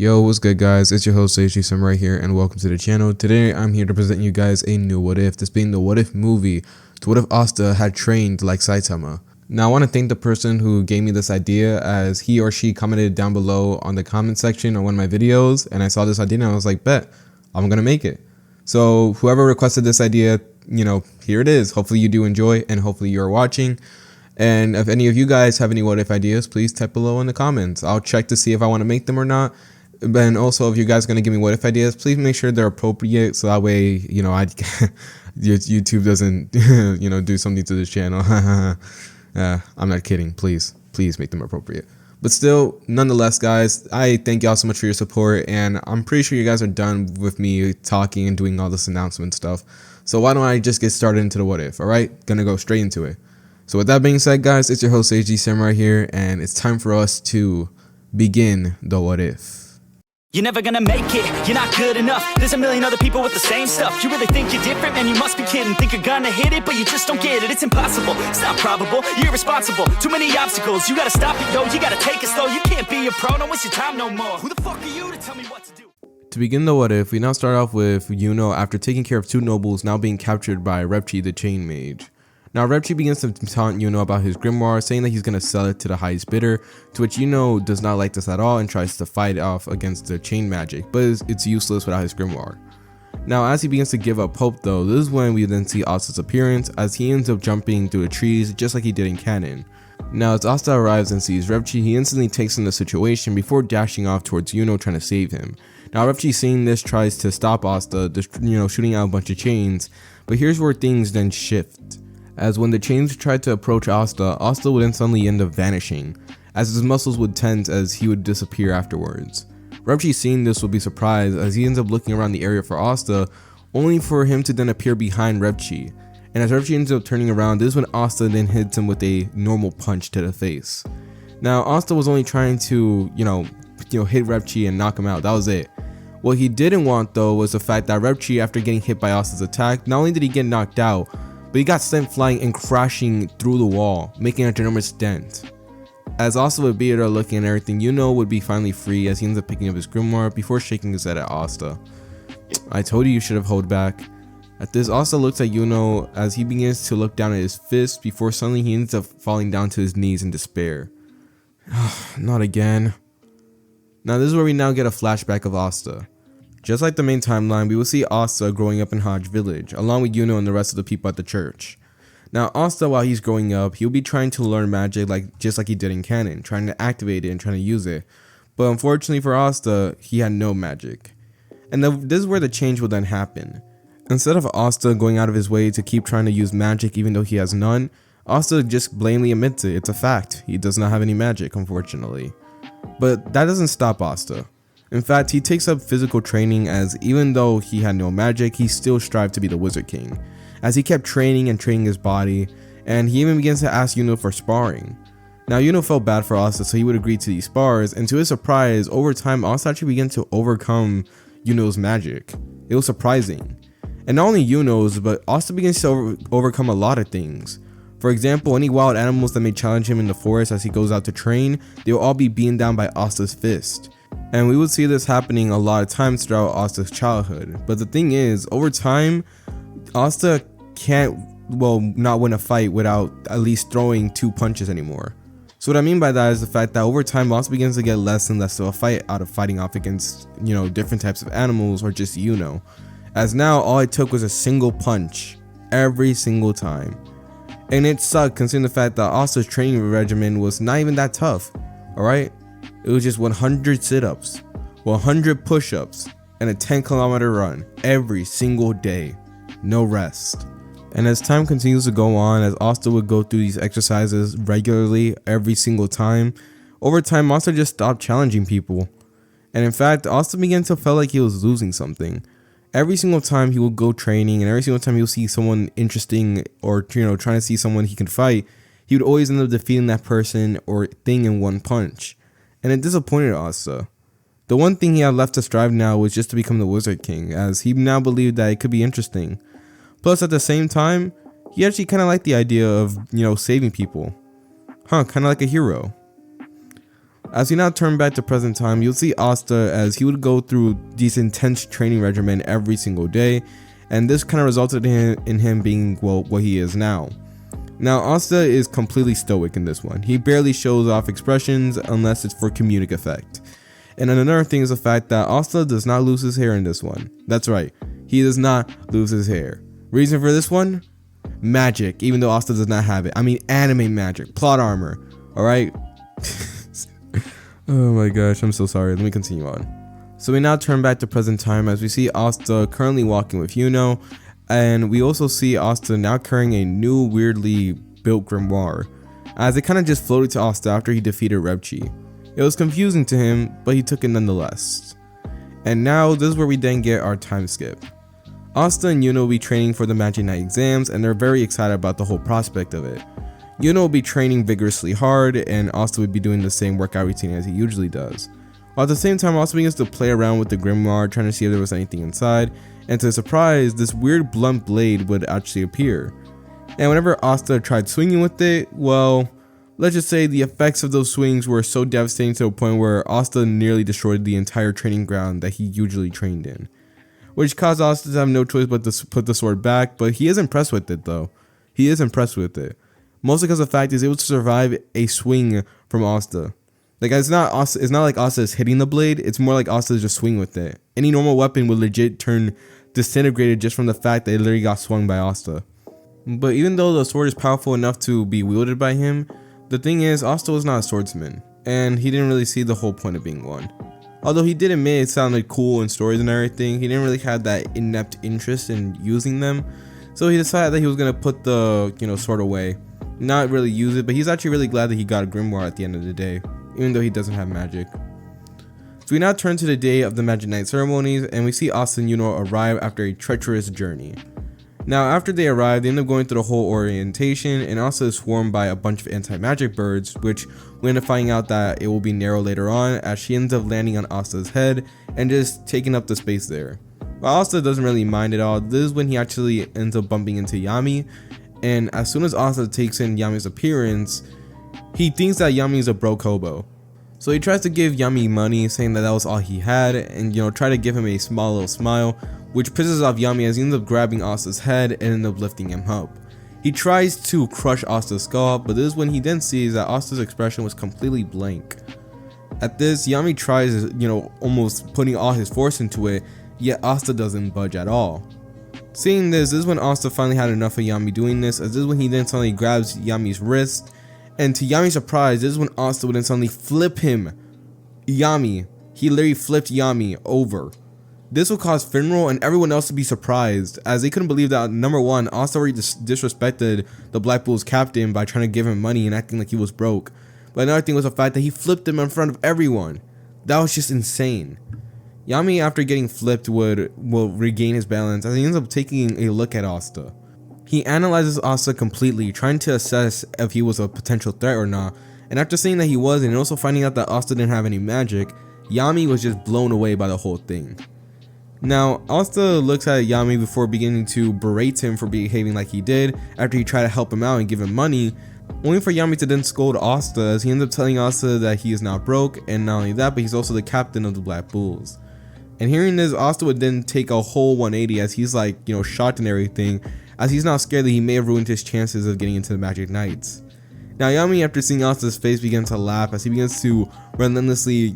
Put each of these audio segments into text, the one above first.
Yo, what's good guys, it's your host Saitama here and welcome to the channel. Today I'm here to present you guys a new what if, this being the what if movie. So what if Asta had trained like Saitama? Now I want to thank the person who gave me this idea, as he or she commented down below on the comment section on one of my videos, and I saw this idea and I was like, bet, I'm gonna make it. So whoever requested this idea, here it is. Hopefully you do enjoy and hopefully you're watching. And if any of you guys have any what if ideas, please type below in the comments. I'll check to see if I want to make them or not. And also, if you guys are gonna give me what if ideas, please make sure they're appropriate, so that way YouTube doesn't do something to this channel. I'm not kidding. Please make them appropriate. But still, nonetheless, guys, I thank y'all so much for your support, and I'm pretty sure you guys are done with me talking and doing all this announcement stuff. So why don't I just get started into the what if? All right, gonna go straight into it. So with that being said, guys, it's your host Saitama here, and it's time for us to begin the what if. You're never gonna make it, you're not good enough. There's a million other people with the same stuff. You really think you're different? Man, you must be kidding. Think you're gonna hit it, but you just don't get it. It's impossible, it's not probable, you're irresponsible. Too many obstacles, you gotta stop it, yo. You gotta take it slow, you can't be a pro. Don't waste your time no more. Who the fuck are you to tell me what to do? To begin the what if, we now start off with Yuno after taking care of two nobles now being captured by Repchi the Chain Mage. Now Repchi begins to taunt Yuno about his grimoire, saying that he's going to sell it to the highest bidder, to which Yuno does not like this at all and tries to fight off against the chain magic, but it's useless without his grimoire. Now as he begins to give up hope though, this is when we then see Asta's appearance, as he ends up jumping through the trees just like he did in canon. Now as Asta arrives and sees Repchi, he instantly takes in the situation before dashing off towards Yuno trying to save him. Now Repchi, seeing this, tries to stop Asta, just shooting out a bunch of chains, but here's where things then shift. As when the chains tried to approach Asta, Asta would then suddenly end up vanishing, as his muscles would tense as he would disappear afterwards. Repchi, seeing this, would be surprised as he ends up looking around the area for Asta, only for him to then appear behind Repchi. And as Repchi ends up turning around, this is when Asta then hits him with a normal punch to the face. Now Asta was only trying to hit Repchi and knock him out, that was it. What he didn't want though was the fact that Repchi, after getting hit by Asta's attack, not only did he get knocked out, but he got sent flying and crashing through the wall, making a ginormous dent. As Asta would be there looking at everything, Yuno would be finally free as he ends up picking up his grimoire before shaking his head at Asta. I told you should have held back. At this, Asta looks at Yuno as he begins to look down at his fist before suddenly he ends up falling down to his knees in despair. Not again. Now this is where we now get a flashback of Asta. Just like the main timeline, we will see Asta growing up in Hodge Village, along with Yuno and the rest of the people at the church. Now Asta, while he's growing up, he'll be trying to learn magic just like he did in canon, trying to activate it and trying to use it. But unfortunately for Asta, he had no magic. And this is where the change will then happen. Instead of Asta going out of his way to keep trying to use magic even though he has none, Asta just blatantly admits it. It's a fact. He does not have any magic, unfortunately. But that doesn't stop Asta. In fact, he takes up physical training, as even though he had no magic, he still strived to be the Wizard King, as he kept training and training his body, and he even begins to ask Yuno for sparring. Now Yuno felt bad for Asta, so he would agree to these spars, and to his surprise, over time Asta actually began to overcome Yuno's magic. It was surprising. And not only Yuno's, but Asta begins to overcome a lot of things. For example, any wild animals that may challenge him in the forest as he goes out to train, they will all be beaten down by Asta's fist. And we would see this happening a lot of times throughout Asta's childhood. But the thing is, over time, Asta can't, not win a fight without at least throwing two punches anymore. So what I mean by that is the fact that over time, Asta begins to get less and less of a fight out of fighting off against, different types of animals or just Yuno. As now, all it took was a single punch every single time. And it sucked considering the fact that Asta's training regimen was not even that tough, alright? It was just 100 sit-ups, 100 push-ups, and a 10-kilometer run every single day, no rest. And as time continues to go on, as Asta would go through these exercises regularly every single time, over time Asta just stopped challenging people. And in fact, Asta began to feel like he was losing something. Every single time he would go training, and every single time he would see someone interesting or trying to see someone he can fight, he would always end up defeating that person or thing in one punch. And it disappointed Asta. The one thing he had left to strive now was just to become the Wizard King, as he now believed that it could be interesting. Plus at the same time, he actually kind of liked the idea of, saving people. Kind of like a hero. As we now turn back to present time, you'll see Asta as he would go through these intense training regimen every single day, and this kind of resulted in him being, well, what he is now. Now, Asta is completely stoic in this one. He barely shows off expressions unless it's for comedic effect. And another thing is the fact that Asta does not lose his hair in this one. That's right, he does not lose his hair. Reason for this one? Magic, even though Asta does not have it. I mean, anime magic, plot armor, alright? Oh my gosh, I'm so sorry. Let me continue on. So we now turn back to present time as we see Asta currently walking with Yuno, and we also see Asta now carrying a new weirdly built grimoire, as it kind of just floated to Asta after he defeated Repchi. It was confusing to him, but he took it nonetheless. And now this is where we then get our time skip. Asta and Yuno will be training for the Magic Knight exams, and they're very excited about the whole prospect of it. Yuno will be training vigorously hard, and Asta would be doing the same workout routine as he usually does. While at the same time, Asta begins to play around with the grimoire, trying to see if there was anything inside, and to his surprise, this weird blunt blade would actually appear. And whenever Asta tried swinging with it, well, let's just say the effects of those swings were so devastating to a point where Asta nearly destroyed the entire training ground that he usually trained in, which caused Asta to have no choice but to put the sword back. But he is impressed with it though. He is impressed with it. Mostly because the fact he's able to survive a swing from Asta. Like it's not like Asta is hitting the blade, it's more like Asta is just swinging with it. Any normal weapon would legit turn disintegrated just from the fact that it literally got swung by Asta. But even though the sword is powerful enough to be wielded by him, the thing is Asta was not a swordsman, and he didn't really see the whole point of being one. Although he did admit it sounded cool in stories and everything, he didn't really have that inept interest in using them. So he decided that he was gonna put the sword away, not really use it. But he's actually really glad that he got a grimoire at the end of the day, even though he doesn't have magic. So we now turn to the day of the Magic Knight ceremonies, and we see Asta and Yuno arrive after a treacherous journey. Now after they arrive, they end up going through the whole orientation, and Asta is swarmed by a bunch of anti-magic birds, which we end up finding out that it will be Nero later on, as she ends up landing on Asta's head and just taking up the space there. But Asta doesn't really mind at all. This is when he actually ends up bumping into Yami, and as soon as Asta takes in Yami's appearance, he thinks that Yami is a broke hobo. So he tries to give Yami money, saying that was all he had, and try to give him a small little smile, which pisses off Yami as he ends up grabbing Asta's head and ends up lifting him up. He tries to crush Asta's skull, but this is when he then sees that Asta's expression was completely blank. At this, Yami tries, almost putting all his force into it, yet Asta doesn't budge at all. Seeing this is when Asta finally had enough of Yami doing this, as this is when he then suddenly grabs Yami's wrist, and to Yami's surprise, this is when Asta would then suddenly flip him. He literally flipped Yami over. This will cause Finral and everyone else to be surprised, as they couldn't believe that, number one, Asta already disrespected the Black Bull's captain by trying to give him money and acting like he was broke. But another thing was the fact that he flipped him in front of everyone. That was just insane. Yami, after getting flipped, will regain his balance as he ends up taking a look at Asta. He analyzes Asta completely, trying to assess if he was a potential threat or not, and after seeing that he wasn't, and also finding out that Asta didn't have any magic, Yami was just blown away by the whole thing. Now, Asta looks at Yami before beginning to berate him for behaving like he did after he tried to help him out and give him money, only for Yami to then scold Asta as he ends up telling Asta that he is not broke, and not only that, but he's also the captain of the Black Bulls. And hearing this, Asta would then take a whole 180 as he's like, shocked and everything, as he's not scared that he may have ruined his chances of getting into the Magic Knights. Now Yami, after seeing Asta's face, begins to laugh as he begins to relentlessly,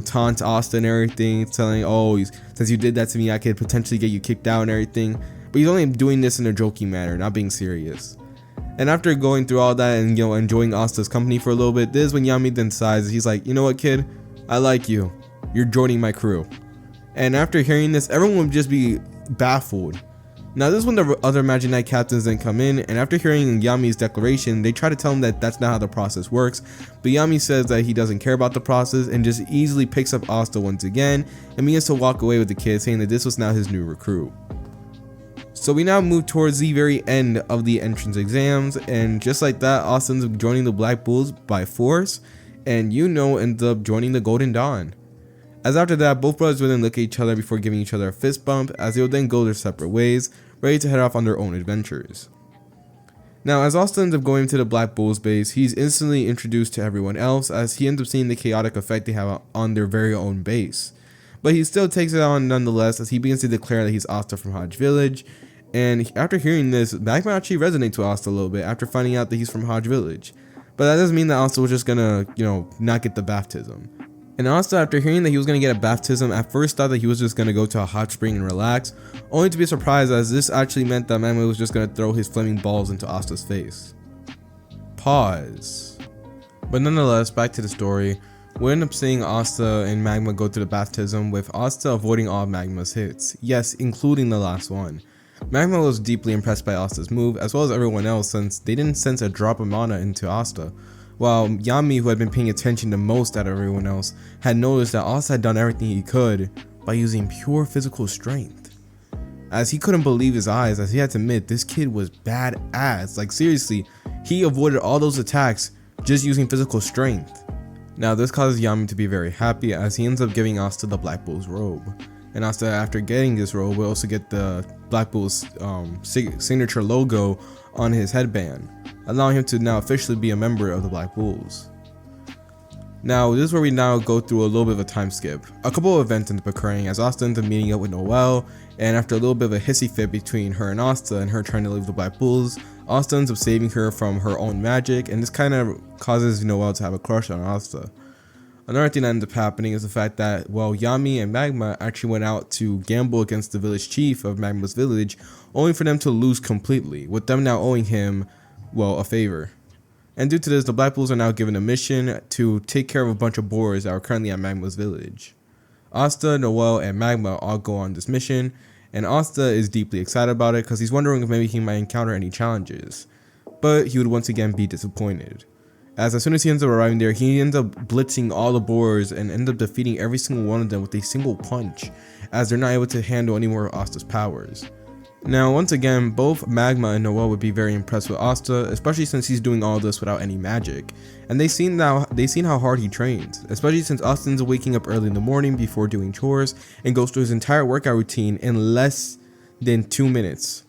taunt Asta and everything, telling, since you did that to me, I could potentially get you kicked out and everything. But he's only doing this in a joking manner, not being serious. And after going through all that and enjoying Asta's company for a little bit, this is when Yami then sighs. He's like, you know what, kid? I like you. You're joining my crew. And after hearing this, everyone would just be baffled. Now this is when the other Magic Knight captains then come in, and after hearing Yami's declaration, they try to tell him that that's not how the process works, but Yami says that he doesn't care about the process and just easily picks up Asta once again and begins to walk away with the kid, saying that this was now his new recruit. So we now move towards the very end of the entrance exams, and just like that, Asta ends up joining the Black Bulls by force, and ends up joining the Golden Dawn. As after that, both brothers would then look at each other before giving each other a fist bump, as they would then go their separate ways, ready to head off on their own adventures. Now, as Asta ends up going to the Black Bull's base, he's instantly introduced to everyone else as he ends up seeing the chaotic effect they have on their very own base. But he still takes it on nonetheless as he begins to declare that he's Asta from Hodge Village. And after hearing this, Magma actually resonates with Asta a little bit after finding out that he's from Hodge Village. But that doesn't mean that Asta was just gonna, not get the baptism. And Asta, after hearing that he was gonna get a baptism, at first thought that he was just gonna go to a hot spring and relax, only to be surprised as this actually meant that Magma was just gonna throw his flaming balls into Asta's face. Pause. But nonetheless, back to the story. We end up seeing Asta and Magma go to the baptism, with Asta avoiding all of Magma's hits. Yes, including the last one. Magma was deeply impressed by Asta's move, as well as everyone else, since they didn't sense a drop of mana into Asta. While Yami, who had been paying attention the most out of everyone else, had noticed that Asta had done everything he could by using pure physical strength. As he couldn't believe his eyes, as he had to admit this kid was badass. Like seriously, he avoided all those attacks just using physical strength. Now this causes Yami to be very happy as he ends up giving Asta the Black Bull's robe. And Asta, after getting this robe, will also get the Black Bull's signature logo on his headband, allowing him to now officially be a member of the Black Bulls. Now this is where we now go through a little bit of a time skip. A couple of events end up occurring as Asta ends up meeting up with Noelle, and after a little bit of a hissy fit between her and Asta and her trying to leave the Black Bulls, Asta ends up saving her from her own magic, and this kind of causes Noelle to have a crush on Asta. Another thing that ends up happening is the fact that, well, Yami and Magma actually went out to gamble against the village chief of Magma's village, only for them to lose completely, with them now owing him, well, a favor. And due to this, the Black Bulls are now given a mission to take care of a bunch of boars that are currently at Magma's village. Asta, Noelle, and Magma all go on this mission, and Asta is deeply excited about it because he's wondering if maybe he might encounter any challenges. But he would once again be disappointed. As soon as he ends up arriving there, he ends up blitzing all the boars and ends up defeating every single one of them with a single punch, as they're not able to handle any more of Asta's powers. Now, once again, both Magma and Noelle would be very impressed with Asta, especially since he's doing all this without any magic. And they've seen how hard he trains, especially since Asta ends up waking up early in the morning before doing chores and goes through his entire workout routine in less than 2 minutes.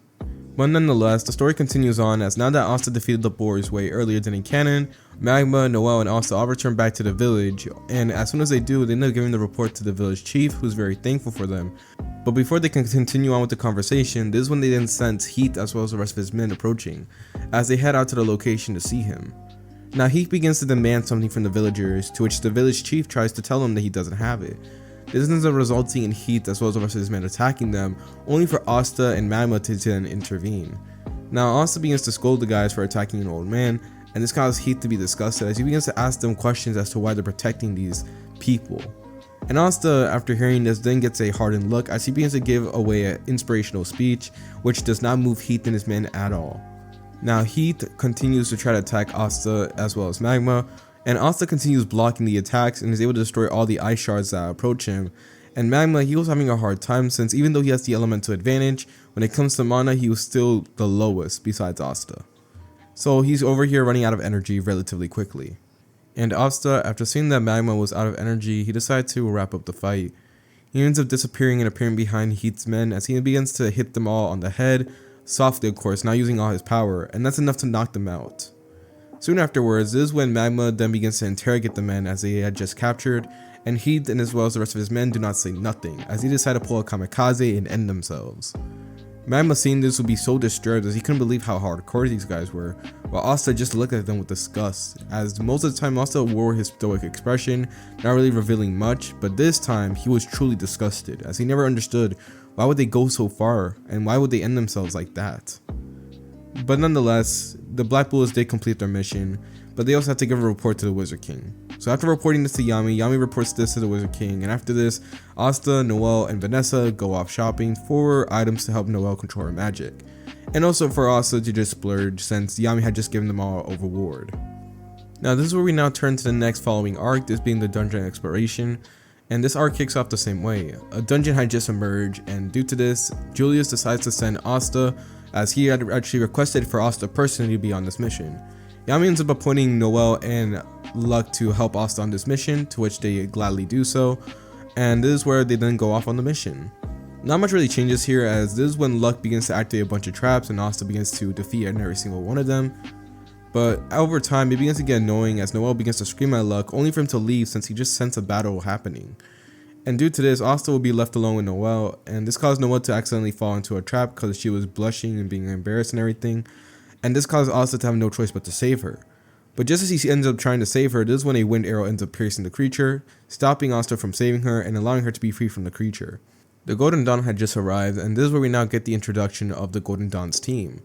But nonetheless, the story continues on as now that Asta defeated the boars way earlier than in canon, Magma, Noelle, and Asta all return back to the village, and as soon as they do, they end up giving the report to the village chief, who's very thankful for them. But before they can continue on with the conversation, this is when they then sense Heath as well as the rest of his men approaching, as they head out to the location to see him. Now Heath begins to demand something from the villagers, to which the village chief tries to tell him that he doesn't have it. This ends up resulting in Heath as well as the rest of his men attacking them, only for Asta and Magma to then intervene. Now Asta begins to scold the guys for attacking an old man, and this causes Heath to be disgusted as he begins to ask them questions as to why they're protecting these people. And Asta, after hearing this, then gets a hardened look as he begins to give away an inspirational speech, which does not move Heath and his men at all. Now Heath continues to try to attack Asta as well as Magma, and Asta continues blocking the attacks and is able to destroy all the ice shards that approach him. And Magma, he was having a hard time since even though he has the elemental advantage, when it comes to mana, he was still the lowest besides Asta. So he's over here running out of energy relatively quickly. And Asta, after seeing that Magma was out of energy, he decided to wrap up the fight. He ends up disappearing and appearing behind Heath's men as he begins to hit them all on the head, softly of course, not using all his power, and that's enough to knock them out. Soon afterwards, this is when Magma then begins to interrogate the men as they had just captured, and Heath and as well as the rest of his men do not say nothing, as he decide to pull a kamikaze and end themselves. Magma seeing this would be so disturbed as he couldn't believe how hardcore these guys were, while Asta just looked at them with disgust, as most of the time Asta wore his stoic expression, not really revealing much, but this time he was truly disgusted, as he never understood why would they go so far, and why would they end themselves like that. But nonetheless, the Black Bulls did complete their mission, but they also had to give a report to the Wizard King. So after reporting this to Yami, Yami reports this to the Wizard King, and after this, Asta, Noelle, and Vanessa go off shopping for items to help Noelle control her magic, and also for Asta to just splurge since Yami had just given them all a reward. Now this is where we now turn to the next following arc, this being the dungeon exploration, and this arc kicks off the same way. A dungeon had just emerged, and due to this, Julius decides to send Asta, as he had actually requested for Asta personally to be on this mission. Yami ends up appointing Noelle and Luck to help Asta on this mission, to which they gladly do so, and this is where they then go off on the mission. Not much really changes here, as this is when Luck begins to activate a bunch of traps and Asta begins to defeat every single one of them. But over time, it begins to get annoying as Noelle begins to scream at Luck, only for him to leave since he just sensed a battle happening. And due to this, Asta will be left alone with Noelle, and this caused Noelle to accidentally fall into a trap because she was blushing and being embarrassed and everything. And this caused Asta to have no choice but to save her. But just as he ends up trying to save her, this is when a wind arrow ends up piercing the creature, stopping Asta from saving her and allowing her to be free from the creature. The Golden Dawn had just arrived, and this is where we now get the introduction of the Golden Dawn's team.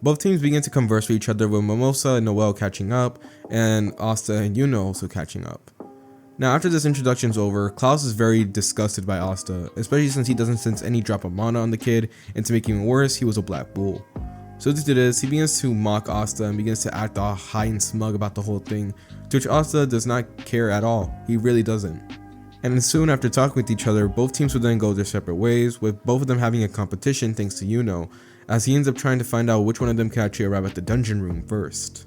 Both teams begin to converse with each other, with Mimosa and Noelle catching up, and Asta and Yuno also catching up. Now after this introduction is over, Klaus is very disgusted by Asta, especially since he doesn't sense any drop of mana on the kid, and to make it even worse, he was a black bull. So due to this, he begins to mock Asta and begins to act all high and smug about the whole thing, to which Asta does not care at all. He really doesn't. And then soon after talking with each other, both teams would then go their separate ways, with both of them having a competition thanks to Yuno, as he ends up trying to find out which one of them can actually arrive at the dungeon room first.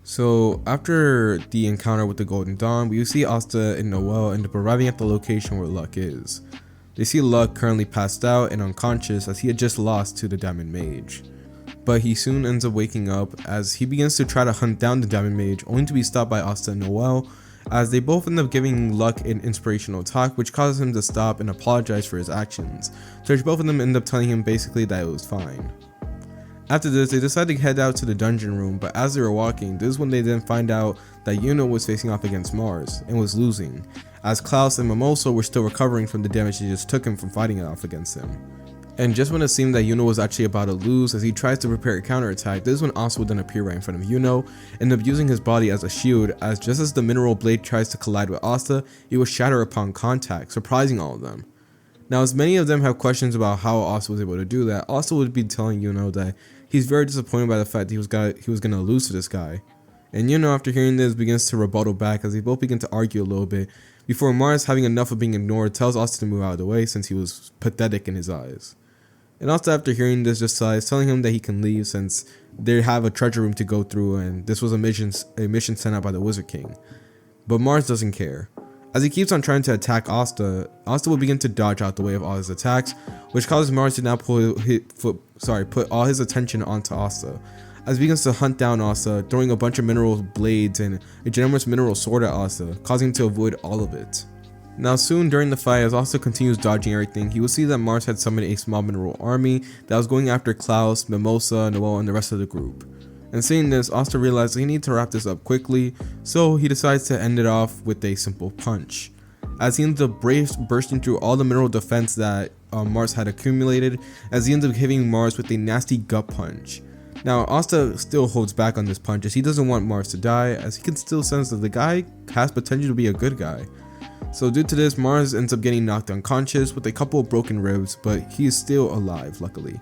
So after the encounter with the Golden Dawn, we see Asta and Noelle end up arriving at the location where Luck is. They see Luck currently passed out and unconscious as he had just lost to the Diamond Mage. But he soon ends up waking up as he begins to try to hunt down the Diamond Mage, only to be stopped by Asta and Noelle, as they both end up giving Luck an inspirational talk, which causes him to stop and apologize for his actions, to which both of them end up telling him basically that it was fine. After this, they decide to head out to the dungeon room, but as they were walking, this is when they then find out that Yuno was facing off against Mars, and was losing, as Klaus and Mimosa were still recovering from the damage they just took him from fighting it off against him. And just when it seemed that Yuno was actually about to lose as he tries to prepare a counterattack, this is when Asta would then appear right in front of Yuno, and end up using his body as a shield, as just as the mineral blade tries to collide with Asta, it will shatter upon contact, surprising all of them. Now as many of them have questions about how Asta was able to do that, Asta would be telling Yuno that he's very disappointed by the fact that he was going to lose to this guy. And Yuno, after hearing this, begins to rebuttal back as they both begin to argue a little bit, before Mars, having enough of being ignored, tells Asta to move out of the way since he was pathetic in his eyes. And Asta, after hearing this, just sighs, telling him that he can leave since they have a treasure room to go through and this was a mission sent out by the Wizard King. But Mars doesn't care. As he keeps on trying to attack Asta, Asta will begin to dodge out the way of all his attacks, which causes Mars to now put all his attention onto Asta, as he begins to hunt down Asta, throwing a bunch of mineral blades and a generous mineral sword at Asta, causing him to avoid all of it. Now soon during the fight, as Asta continues dodging everything, he will see that Mars had summoned a small mineral army that was going after Klaus, Mimosa, Noelle, and the rest of the group. And seeing this, Asta realized he needed to wrap this up quickly, so he decides to end it off with a simple punch. As he ends up bursting through all the mineral defense that Mars had accumulated, as he ends up hitting Mars with a nasty gut punch. Now Asta still holds back on this punch as he doesn't want Mars to die, as he can still sense that the guy has potential to be a good guy. So due to this, Mars ends up getting knocked unconscious with a couple of broken ribs, but he is still alive, luckily.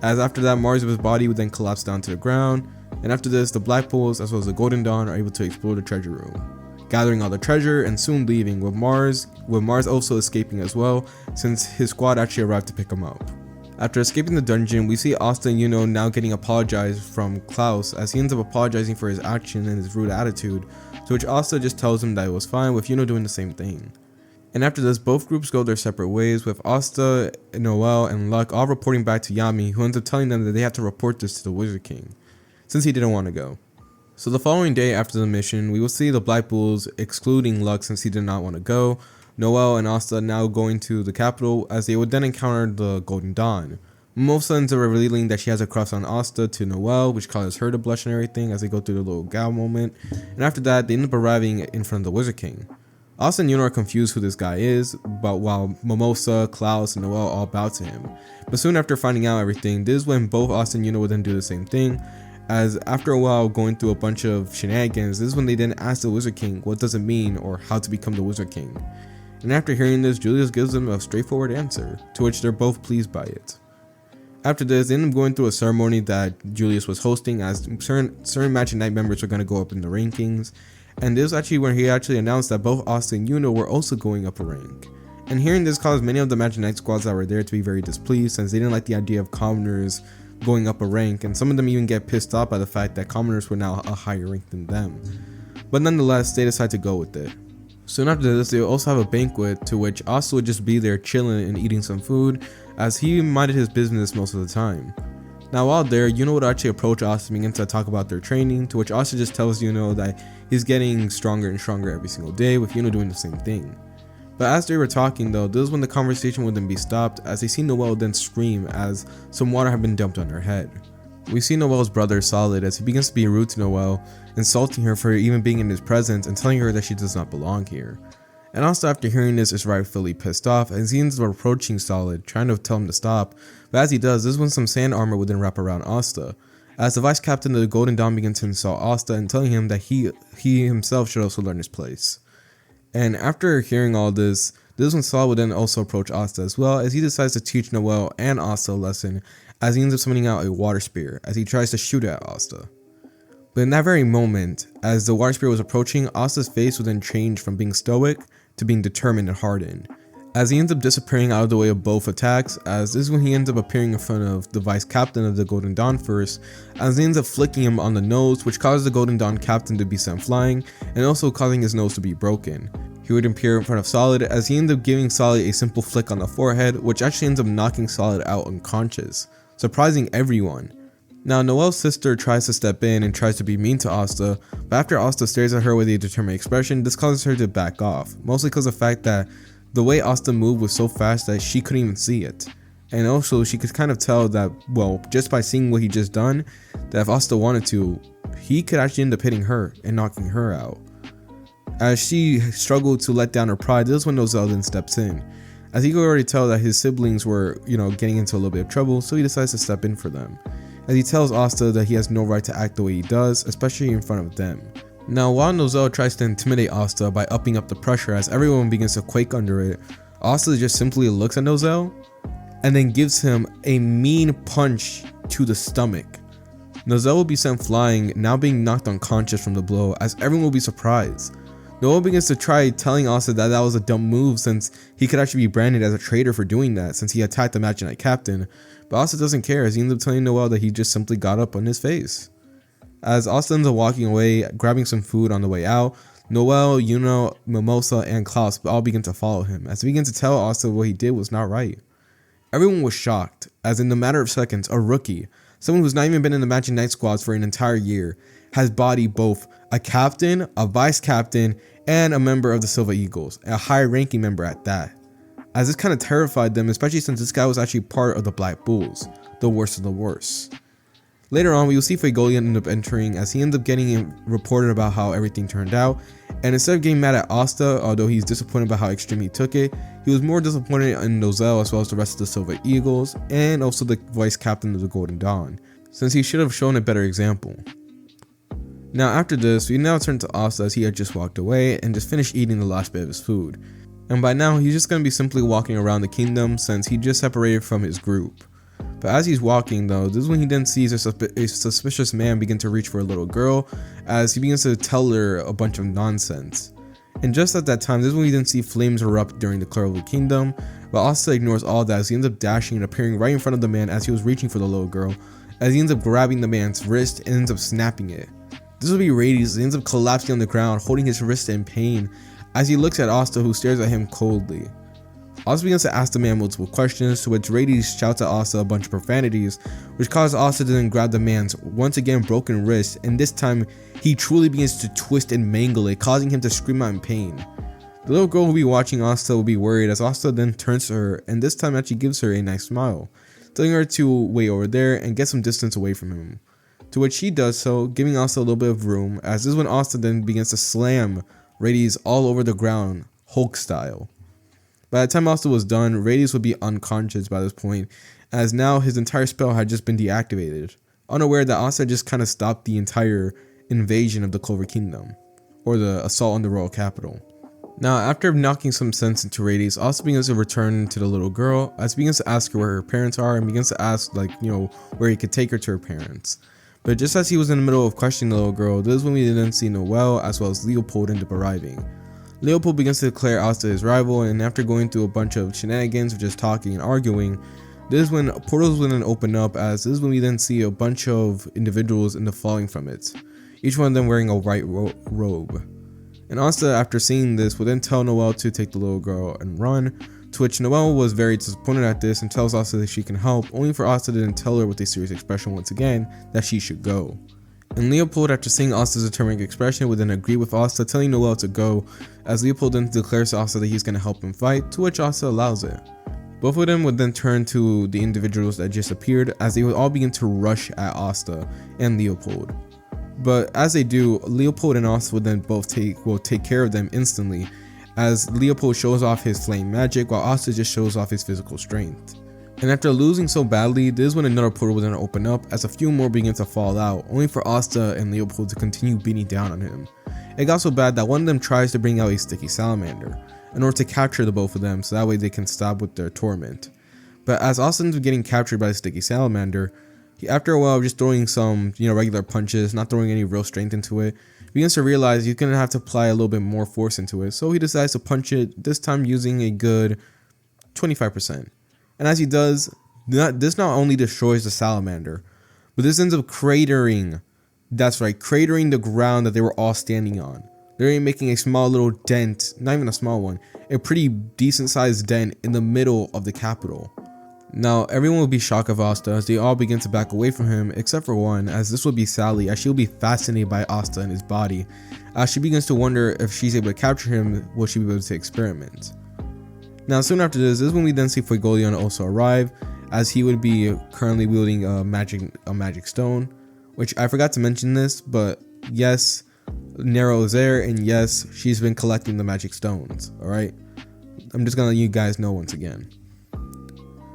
As after that, Mars' body would then collapse down to the ground, and after this, the Black Bulls as well as the Golden Dawn are able to explore the treasure room, gathering all the treasure and soon leaving, with Mars also escaping as well, since his squad actually arrived to pick him up. After escaping the dungeon, we see Asta and Yuno now getting apologized from Klaus, as he ends up apologizing for his action and his rude attitude, to which Asta just tells him that it was fine, with Yuno doing the same thing. And after this, both groups go their separate ways, with Asta, Noelle, and Luck all reporting back to Yami, who ends up telling them that they have to report this to the Wizard King, since he didn't want to go. So the following day after the mission, we will see the Black Bulls, excluding Luck since he did not want to go, Noelle and Asta now going to the capital, as they would then encounter the Golden Dawn. Mimosa ends up revealing that she has a crush on Asta to Noelle, which causes her to blush and everything as they go through the little gal moment. And after that, they end up arriving in front of the Wizard King. Asta and Yuno are confused who this guy is, but while Mimosa, Klaus, and Noelle all bow to him. But soon after finding out everything, this is when both Asta and Yuno would then do the same thing, as after a while going through a bunch of shenanigans, this is when they then ask the Wizard King what does it mean or how to become the Wizard King. And after hearing this, Julius gives them a straightforward answer, to which they're both pleased by it. After this, they end up going through a ceremony that Julius was hosting, as certain Magic Knight members are going to go up in the rankings, and this was actually when he actually announced that both Asta and Yuno were also going up a rank. And hearing this caused many of the Magic Knight squads that were there to be very displeased, since they didn't like the idea of commoners going up a rank, and some of them even get pissed off by the fact that commoners were now a higher rank than them. But nonetheless, they decide to go with it. Soon after this, they would also have a banquet to which Asta would just be there chilling and eating some food as he minded his business most of the time. Now while there, Yuno would actually approach Asta and begin to talk about their training, to which Asta just tells Yuno that he's getting stronger and stronger every single day, with Yuno doing the same thing. But as they were talking though, this is when the conversation would then be stopped as they see Noelle then scream as some water had been dumped on her head. We see Noelle's brother Solid as he begins to be rude to Noelle, insulting her for even being in his presence and telling her that she does not belong here. And Asta, after hearing this, is rightfully pissed off as he ends up approaching Solid, trying to tell him to stop, but as he does, this is when some sand armor would then wrap around Asta, as the vice captain of the Golden Dawn begins to insult Asta and telling him that he himself should also learn his place. And after hearing all this is when Solid would then also approach Asta as well, as he decides to teach Noelle and Asta a lesson, as he ends up summoning out a water spear as he tries to shoot at Asta. But in that very moment, as the water spear was approaching, Asta's face would then change from being stoic to being determined and hardened, as he ends up disappearing out of the way of both attacks, as this is when he ends up appearing in front of the vice captain of the Golden Dawn first, as he ends up flicking him on the nose, which causes the Golden Dawn captain to be sent flying, and also causing his nose to be broken. He would appear in front of Solid as he ends up giving Solid a simple flick on the forehead, which actually ends up knocking Solid out unconscious, surprising everyone. Now Noelle's sister tries to step in and tries to be mean to Asta, but after Asta stares at her with a determined expression, this causes her to back off, mostly because of the fact that the way Asta moved was so fast that she couldn't even see it. And also she could kind of tell that, well, just by seeing what he just done, that if Asta wanted to, he could actually end up hitting her and knocking her out. As she struggled to let down her pride, this is when Noelle then steps in, as he could already tell that his siblings were, getting into a little bit of trouble, so he decides to step in for them, as he tells Asta that he has no right to act the way he does, especially in front of them. Now while Noelle tries to intimidate Asta by upping up the pressure as everyone begins to quake under it, Asta just simply looks at Noelle and then gives him a mean punch to the stomach. Noelle will be sent flying, now being knocked unconscious from the blow, as everyone will be surprised. Noelle begins to try telling Asta that that was a dumb move since he could actually be branded as a traitor for doing that since he attacked the Magic Knight captain, but Asta doesn't care as he ends up telling Noelle that he just simply got up on his face. As Asta ends up walking away, grabbing some food on the way out, Noelle, Yuno, Mimosa, and Klaus all begin to follow him as he begins to tell Asta what he did was not right. Everyone was shocked, as in a matter of seconds, a rookie, someone who's not even been in the Magic Knight squads for an entire year, has bodied both a captain, a vice captain, and a member of the Silver Eagles, a high ranking member at that. As this kind of terrified them, especially since this guy was actually part of the Black Bulls, the worst of the worst. Later on, we will see Fuegoleon end up entering as he ends up getting reported about how everything turned out, and instead of getting mad at Asta, although he's disappointed about how extreme he took it, he was more disappointed in Noelle as well as the rest of the Silver Eagles, and also the vice captain of the Golden Dawn, since he should have shown a better example. Now after this, we now turn to Asta as he had just walked away and just finished eating the last bit of his food, and by now he's just going to be simply walking around the kingdom since he just separated from his group. But as he's walking though, this is when he then sees a suspicious man begin to reach for a little girl as he begins to tell her a bunch of nonsense. And just at that time, this is when we then see flames erupt during the Clover Kingdom, but Asta ignores all that as he ends up dashing and appearing right in front of the man as he was reaching for the little girl, as he ends up grabbing the man's wrist and ends up snapping it. This will be Radius, he ends up collapsing on the ground, holding his wrist in pain, as he looks at Asta, who stares at him coldly. Asta begins to ask the man multiple questions, to which Radius shouts at Asta a bunch of profanities, which causes Asta to then grab the man's once again broken wrist, and this time he truly begins to twist and mangle it, causing him to scream out in pain. The little girl who will be watching Asta will be worried as Asta then turns to her and this time actually gives her a nice smile, telling her to wait over there and get some distance away from him. To which she does so, giving Asta a little bit of room, as this is when Asta then begins to slam Radius all over the ground, Hulk style. By the time Asta was done, Radius would be unconscious by this point, as now his entire spell had just been deactivated, unaware that Asta just kind of stopped the entire invasion of the Clover Kingdom, or the assault on the royal capital. Now, after knocking some sense into Radius, Asta begins to return to the little girl, as he begins to ask her where her parents are, and begins to ask, where he could take her to her parents. But just as he was in the middle of questioning the little girl, this is when we then see Noelle as well as Leopold end up arriving. Leopold begins to declare Asta his rival, and after going through a bunch of shenanigans of just talking and arguing, this is when portals will then open up, as this is when we then see a bunch of individuals in the falling from it, each one of them wearing a white robe. And Asta, after seeing this, will then tell Noelle to take the little girl and run, to which Noelle was very disappointed at this and tells Asta that she can help, only for Asta to then tell her with a serious expression once again that she should go. And Leopold, after seeing Asta's determined expression, would then agree with Asta, telling Noelle to go, as Leopold then declares to Asta that he's going to help him fight, to which Asta allows it. Both of them would then turn to the individuals that just appeared, as they would all begin to rush at Asta and Leopold. But as they do, Leopold and Asta would then both take care of them instantly, as Leopold shows off his flame magic while Asta just shows off his physical strength. And after losing so badly, this is when another portal would then open up, as a few more begin to fall out, only for Asta and Leopold to continue beating down on him. It got so bad that one of them tries to bring out a sticky salamander, in order to capture the both of them so that way they can stop with their torment. But as Asta ends up getting captured by the sticky salamander, after a while of just throwing some regular punches, not throwing any real strength into it, he begins to realize he's going to have to apply a little bit more force into it, so he decides to punch it, this time using a good 25%. And as he does, this not only destroys the salamander, but this ends up cratering, that's right, cratering the ground that they were all standing on. They're making a small little dent, not even a small one, a pretty decent sized dent in the middle of the capital. Now, everyone will be shocked of Asta as they all begin to back away from him, except for one, as this will be Sally, as she'll be fascinated by Asta and his body. As she begins to wonder if she's able to capture him, will she be able to experiment? Now, soon after this is when we then see Fuegoleon also arrive, as he would be currently wielding a magic stone, which I forgot to mention this, but yes, Nero is there, and yes, she's been collecting the magic stones, alright? I'm just gonna let you guys know once again.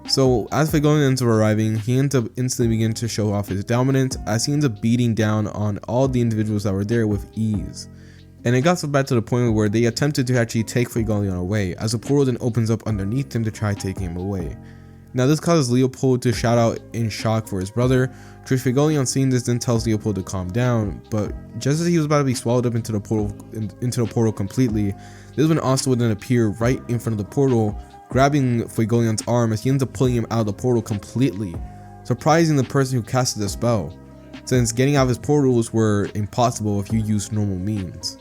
So, as Fuegoleon ends up arriving, he ends up instantly beginning to show off his dominance, as he ends up beating down on all the individuals that were there with ease. And it got so bad to the point where they attempted to actually take Fuegoleon away, as a portal then opens up underneath him to try taking him away. Now this causes Leopold to shout out in shock for his brother, to which Fuegoleon seeing this then tells Leopold to calm down, but just as he was about to be swallowed up into the portal completely, this is when Asta would then appear right in front of the portal, grabbing Fuegoleon's arm as he ends up pulling him out of the portal completely, surprising the person who casted the spell, since getting out of his portals were impossible if you used normal means.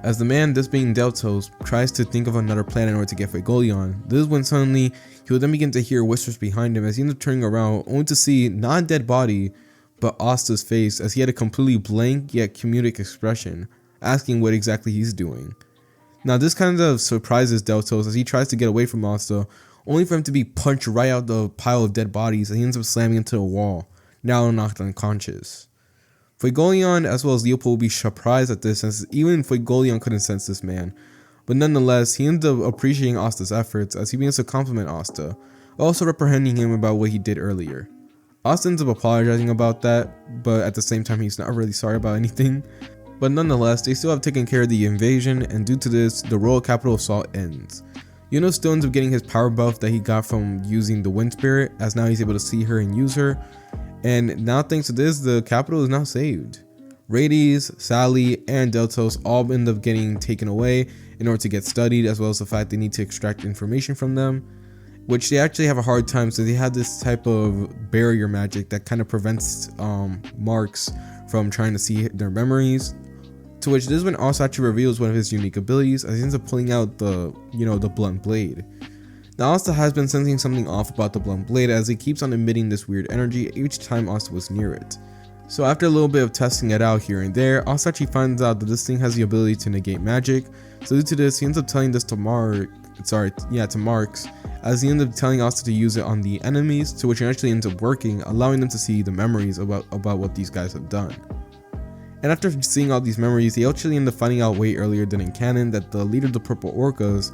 As the man, this being Deltos, tries to think of another plan in order to get Fuegoleon, this is when suddenly he will then begin to hear whispers behind him as he ends up turning around, only to see not a dead body, but Asta's face, as he had a completely blank yet comedic expression, asking what exactly he's doing. Now this kind of surprises Deltos as he tries to get away from Asta, only for him to be punched right out the pile of dead bodies, and he ends up slamming into the wall, now knocked unconscious. Fuegoleon as well as Leopold will be surprised at this, as even Fuegoleon couldn't sense this man, but nonetheless he ends up appreciating Asta's efforts as he begins to compliment Asta, also reprehending him about what he did earlier. Asta ends up apologizing about that, but at the same time he's not really sorry about anything. But nonetheless, they still have taken care of the invasion, and due to this, the royal capital assault ends. Yuno still ends up getting his power buff that he got from using the wind spirit, as now he's able to see her and use her. And now thanks to this, the capital is now saved. Rades, Sally, and Deltos all end up getting taken away in order to get studied, as well as the fact they need to extract information from them, which they actually have a hard time, so they have this type of barrier magic that kind of prevents Marks from trying to see their memories. To which this one also actually reveals one of his unique abilities, as he ends up pulling out the blunt blade. Now Asta has been sensing something off about the blunt blade, as it keeps on emitting this weird energy each time Asta was near it. So after a little bit of testing it out here and there, Asta actually finds out that this thing has the ability to negate magic. So due to this, he ends up telling this to Marks, as he ends up telling Asta to use it on the enemies, to which it actually ends up working, allowing them to see the memories about what these guys have done. And after seeing all these memories, they actually end up finding out way earlier than in canon that the leader of the Purple Orcas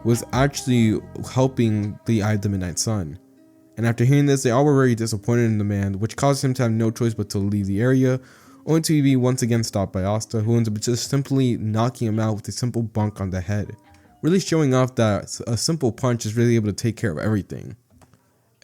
was actually helping the Eye of the Midnight Sun. And after hearing this, they all were very disappointed in the man, which caused him to have no choice but to leave the area, only to be once again stopped by Asta, who ends up just simply knocking him out with a simple bunk on the head, really showing off that a simple punch is really able to take care of everything.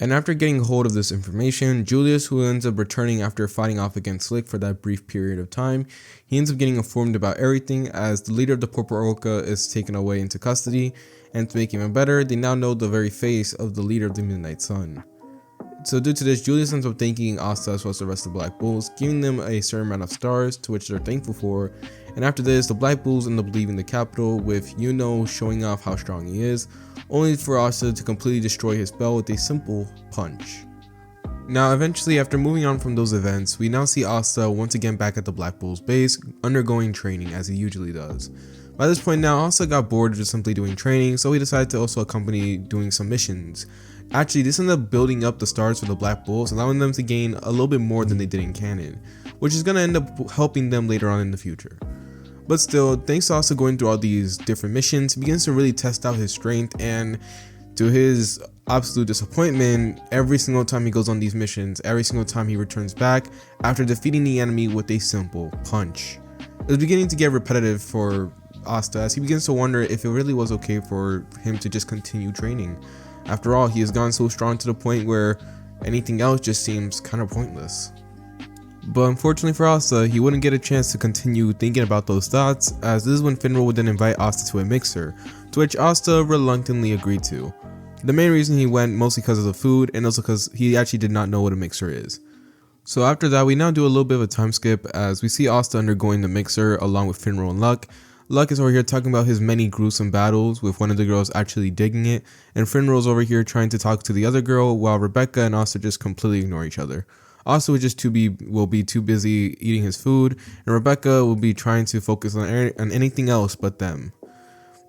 And after getting hold of this information, Julius, who ends up returning after fighting off against Slick for that brief period of time, he ends up getting informed about everything, as the leader of the Purple Orca is taken away into custody, and to make it even better, they now know the very face of the leader of the Midnight Sun. So due to this, Julius ends up thanking Asta as well as the rest of the Black Bulls, giving them a certain amount of stars, to which they're thankful for. And after this, the Black Bulls end up leaving the capital, with Yuno showing off how strong he is, only for Asta to completely destroy his spell with a simple punch. Now eventually, after moving on from those events, we now see Asta once again back at the Black Bulls base, undergoing training as he usually does. By this point now, Asta got bored of just simply doing training, so he decided to also accompany doing some missions. Actually, this ended up building up the stars for the Black Bulls, allowing them to gain a little bit more than they did in canon, which is going to end up helping them later on in the future. But still, thanks to Asta going through all these different missions, he begins to really test out his strength, and to his absolute disappointment, every single time he goes on these missions, every single time he returns back after defeating the enemy with a simple punch. It was beginning to get repetitive for Asta, as he begins to wonder if it really was okay for him to just continue training. After all, he has gone so strong to the point where anything else just seems kind of pointless. But unfortunately for Asta, he wouldn't get a chance to continue thinking about those thoughts, as this is when Finral would then invite Asta to a mixer, to which Asta reluctantly agreed to. The main reason he went mostly because of the food, and also because he actually did not know what a mixer is. So after that, we now do a little bit of a time skip, as we see Asta undergoing the mixer along with Finral and Luck. Luck is over here talking about his many gruesome battles, with one of the girls actually digging it, and Finral's over here trying to talk to the other girl, while Rebecca and Asta just completely ignore each other. Asta will be too busy eating his food, and Rebecca will be trying to focus on anything else but them.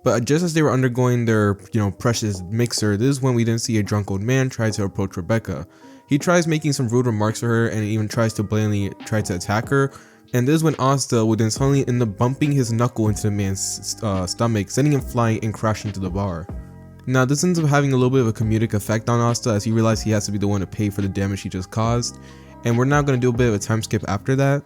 But just as they were undergoing their, precious mixer, this is when we then see a drunk old man try to approach Rebecca. He tries making some rude remarks to her, and even tries to blatantly try to attack her. And this is when Asta would then suddenly end up bumping his knuckle into the man's stomach, sending him flying and crashing to the bar. Now this ends up having a little bit of a comedic effect on Asta, as he realizes he has to be the one to pay for the damage he just caused. And we're now going to do a bit of a time skip after that,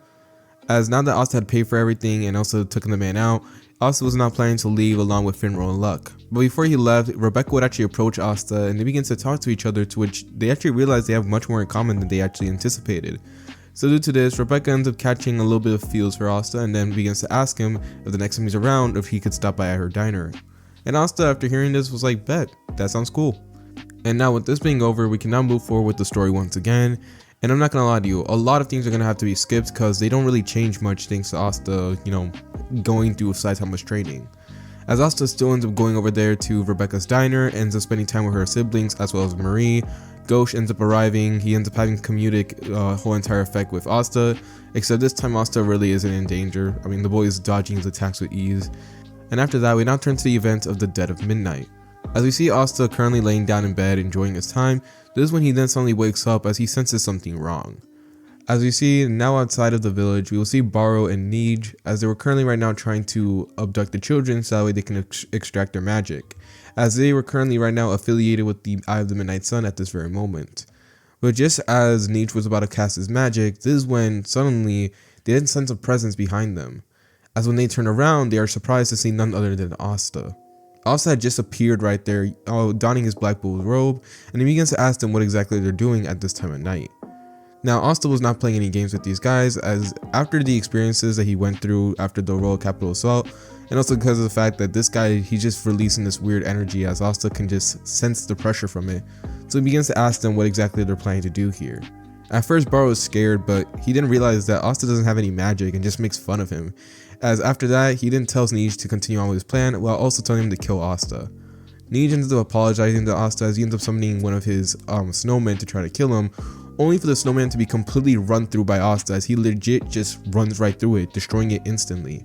as now that Asta had paid for everything and also took the man out, Asta was now planning to leave along with Finral and Luck. But before he left, Rebecca would actually approach Asta, and they begin to talk to each other, to which they actually realize they have much more in common than they actually anticipated. So due to this, Rebecca ends up catching a little bit of feels for Asta, and then begins to ask him if the next time he's around, if he could stop by at her diner. And Asta, after hearing this, was like, bet, that sounds cool. And now with this being over, we can now move forward with the story once again. And I'm not gonna lie to you, a lot of things are gonna have to be skipped because they don't really change much thanks to Asta, going through Saitama's training. As Asta still ends up going over there to Rebecca's diner, ends up spending time with her siblings as well as Marie. Ghosh ends up arriving, he ends up having comedic whole entire effect with Asta, except this time Asta really isn't in danger. I mean, the boy is dodging his attacks with ease. And after that, we now turn to the event of the dead of midnight. As we see Asta currently laying down in bed enjoying his time, this is when he then suddenly wakes up as he senses something wrong. As we see now outside of the village, we will see Baro and Nij, as they were currently right now trying to abduct the children so that way they can extract their magic, as they were currently right now affiliated with the Eye of the Midnight Sun at this very moment. But just as Nij was about to cast his magic, this is when suddenly they then sense a presence behind them, as when they turn around they are surprised to see none other than Asta. Asta had just appeared right there, donning his Black Bull's robe, and he begins to ask them what exactly they're doing at this time of night. Now Asta was not playing any games with these guys, as after the experiences that he went through after the Royal Capital Assault, and also because of the fact that this guy, he's just releasing this weird energy, as Asta can just sense the pressure from it, so he begins to ask them what exactly they're planning to do here. At first Baro was scared, but he didn't realize that Asta doesn't have any magic and just makes fun of him, as after that he then tells Nij to continue on with his plan while also telling him to kill Asta. Nij ends up apologizing to Asta as he ends up summoning one of his snowmen to try to kill him, only for the snowman to be completely run through by Asta, as he legit just runs right through it, destroying it instantly.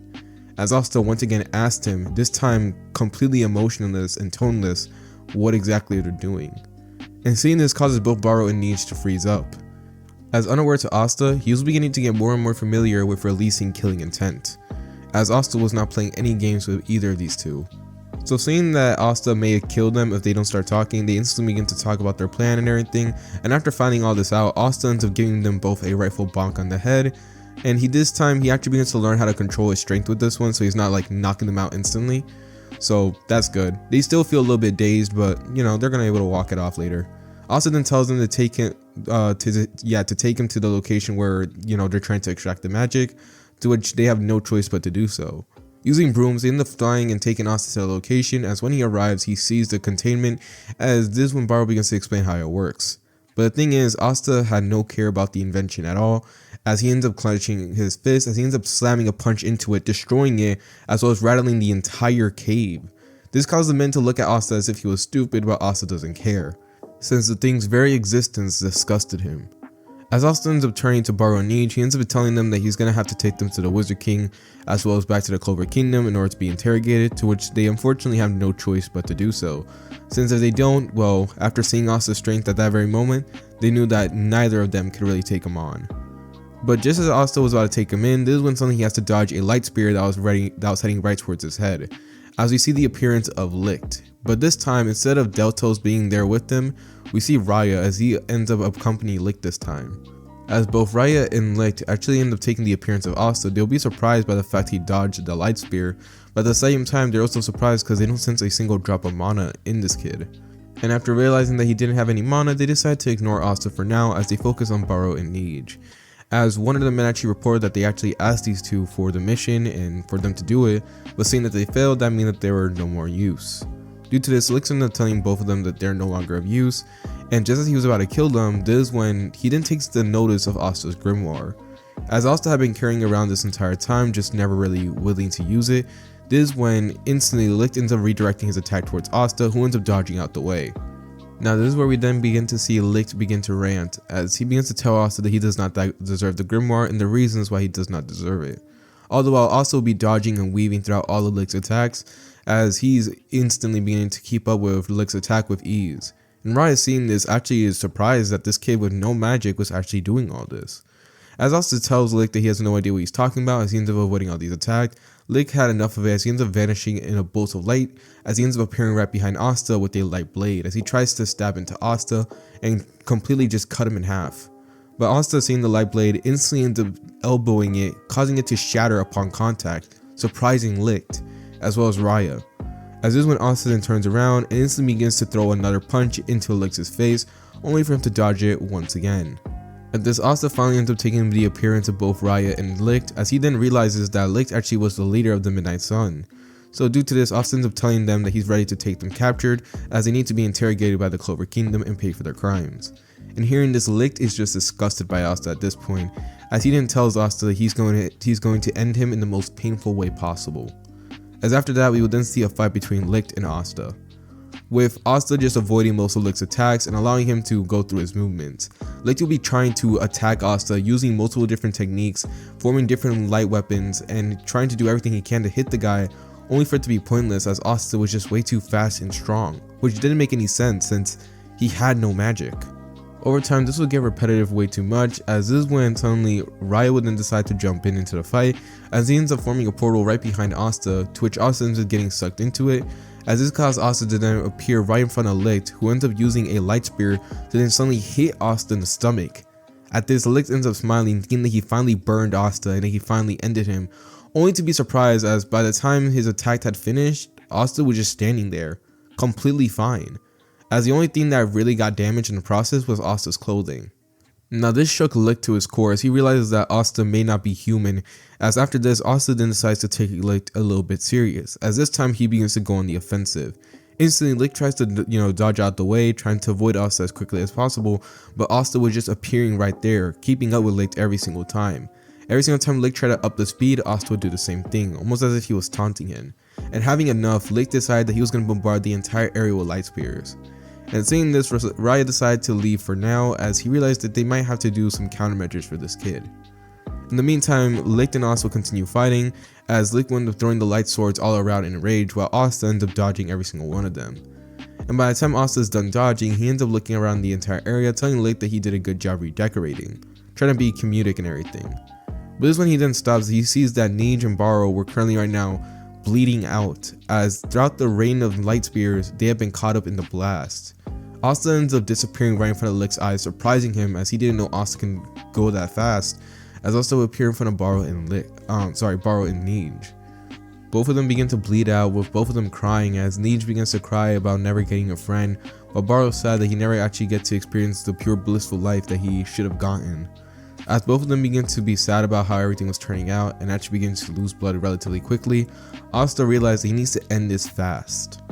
As Asta once again asked him, this time completely emotionless and toneless, what exactly they're doing. And seeing this causes both Baro and Nij to freeze up. As unaware to Asta, he was beginning to get more and more familiar with releasing killing intent, as Asta was not playing any games with either of these two. So seeing that Asta may kill them if they don't start talking, they instantly begin to talk about their plan and everything, and after finding all this out, Asta ends up giving them both a rightful bonk on the head, and this time he actually begins to learn how to control his strength with this one, so he's not like knocking them out instantly. So that's good. They still feel a little bit dazed, but they're gonna be able to walk it off later. Asta then tells them to take him to take him to the location where they're trying to extract the magic, to which they have no choice but to do so. Using brooms, they end up flying and taking Asta to the location, as when he arrives he sees the containment, as this is when Baro begins to explain how it works. But the thing is, Asta had no care about the invention at all, as he ends up clenching his fist, as he ends up slamming a punch into it, destroying it, as well as rattling the entire cave. This caused the men to look at Asta as if he was stupid, but Asta doesn't care, since the thing's very existence disgusted him. As Asta ends up turning to Barrow and Neige, he ends up telling them that he's going to have to take them to the Wizard King, as well as back to the Clover Kingdom in order to be interrogated, to which they unfortunately have no choice but to do so. Since if they don't, well, after seeing Asta's strength at that very moment, they knew that neither of them could really take him on. But just as Asta was about to take him in, this is when suddenly he has to dodge a light spear that was heading right towards his head, as we see the appearance of Licht. But this time, instead of Deltos being there with them, we see Rya as he ends up accompanying Licht this time. As both Rya and Licht actually end up taking the appearance of Asta, they'll be surprised by the fact he dodged the light spear, but at the same time they're also surprised because they don't sense a single drop of mana in this kid. And after realizing that he didn't have any mana, they decide to ignore Asta for now as they focus on Barrow and Neige. As one of the men actually reported that they actually asked these two for the mission and for them to do it, but seeing that they failed, that means that they were no more use. Due to this, Licht ended up telling both of them that they're no longer of use, and just as he was about to kill them, this is when he then takes the notice of Asta's grimoire. As Asta had been carrying around this entire time, just never really willing to use it, this is when instantly Licht ends up redirecting his attack towards Asta, who ends up dodging out the way. Now this is where we then begin to see Licht begin to rant, as he begins to tell Asta that he does not deserve the grimoire and the reasons why he does not deserve it. All the while Asta will be dodging and weaving throughout all of Licht's attacks, as he's instantly beginning to keep up with Licht's attack with ease. And Rya, seeing this, actually is surprised that this kid with no magic was actually doing all this. As Asta tells Licht that he has no idea what he's talking about as he ends up avoiding all these attacks, Licht had enough of it as he ends up vanishing in a bolt of light as he ends up appearing right behind Asta with a light blade as he tries to stab into Asta and completely just cut him in half. But Asta, seeing the light blade, instantly ends up elbowing it, causing it to shatter upon contact, surprising Licht, as well as Rya. As this is when Asta then turns around and instantly begins to throw another punch into Licht's face, only for him to dodge it once again. At this, Asta finally ends up taking the appearance of both Rya and Licht, as he then realizes that Licht actually was the leader of the Midnight Sun. So due to this, Asta ends up telling them that he's ready to take them captured, as they need to be interrogated by the Clover Kingdom and pay for their crimes. And hearing this, Licht is just disgusted by Asta at this point, as he then tells Asta that he's going to end him in the most painful way possible. As after that, we will then see a fight between Licht and Asta, with Asta just avoiding most of Licht's attacks and allowing him to go through his movements. Licht will be trying to attack Asta using multiple different techniques, forming different light weapons, and trying to do everything he can to hit the guy, only for it to be pointless as Asta was just way too fast and strong, which didn't make any sense since he had no magic. Over time, this would get repetitive way too much, as this is when suddenly Rya would then decide to jump into the fight, as he ends up forming a portal right behind Asta, to which Asta ends up getting sucked into it, as this caused Asta to then appear right in front of Licht, who ends up using a light spear to then suddenly hit Asta in the stomach. At this, Licht ends up smiling, thinking that he finally burned Asta and that he finally ended him, only to be surprised as by the time his attack had finished, Asta was just standing there, completely fine, as the only thing that really got damaged in the process was Asta's clothing. Now this shook Licht to his core as he realizes that Asta may not be human, as after this Asta then decides to take Licht a little bit serious, as this time he begins to go on the offensive. Instantly Licht tries to dodge out the way, trying to avoid Asta as quickly as possible, but Asta was just appearing right there, keeping up with Licht every single time. Every single time Licht tried to up the speed, Asta would do the same thing, almost as if he was taunting him. And having enough, Licht decided that he was going to bombard the entire area with light spears. And seeing this, Rya decided to leave for now as he realized that they might have to do some countermeasures for this kid. In the meantime, Licht and Asta will continue fighting, as Licht ends up throwing the light swords all around in a rage while Asta ends up dodging every single one of them. And by the time Asta is done dodging, he ends up looking around the entire area, telling Licht that he did a good job redecorating, trying to be comedic and everything. But this is when he then stops. He sees that Neige and Barrow were currently right now bleeding out, as throughout the rain of light spears, they have been caught up in the blast. Asta ends up disappearing right in front of Licht's eyes, surprising him as he didn't know Asta can go that fast, as Asta will appear in front of Barrow and Neige. Both of them begin to bleed out, with both of them crying as Neige begins to cry about never getting a friend, while Barrow is sad that he never actually gets to experience the pure blissful life that he should have gotten. As both of them begin to be sad about how everything was turning out and actually begins to lose blood relatively quickly, Asta realizes he needs to end this fast.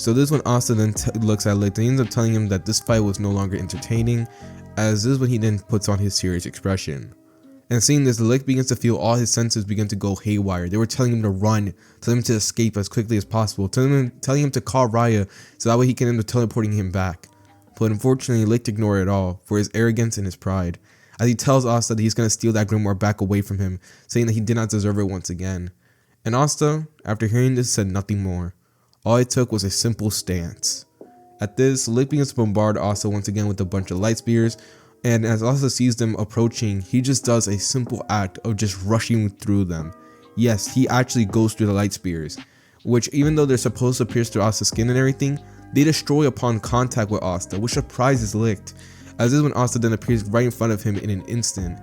So this is when Asta then looks at Licht and ends up telling him that this fight was no longer entertaining, as this is when he then puts on his serious expression. And seeing this, Licht begins to feel all his senses begin to go haywire. They were telling him to run, telling him to escape as quickly as possible, telling him to call Rya so that way he can end up teleporting him back. But unfortunately, Licht ignored it all for his arrogance and his pride, as he tells Asta that he's going to steal that grimoire back away from him, saying that he did not deserve it once again. And Asta, after hearing this, said nothing more. All it took was a simple stance. At this, Licht begins to bombard Asta once again with a bunch of light spears, and as Asta sees them approaching, he just does a simple act of just rushing through them. Yes, he actually goes through the light spears, which even though they're supposed to pierce through Asta's skin and everything, they destroy upon contact with Asta, which surprises Licht, as this is when Asta then appears right in front of him in an instant.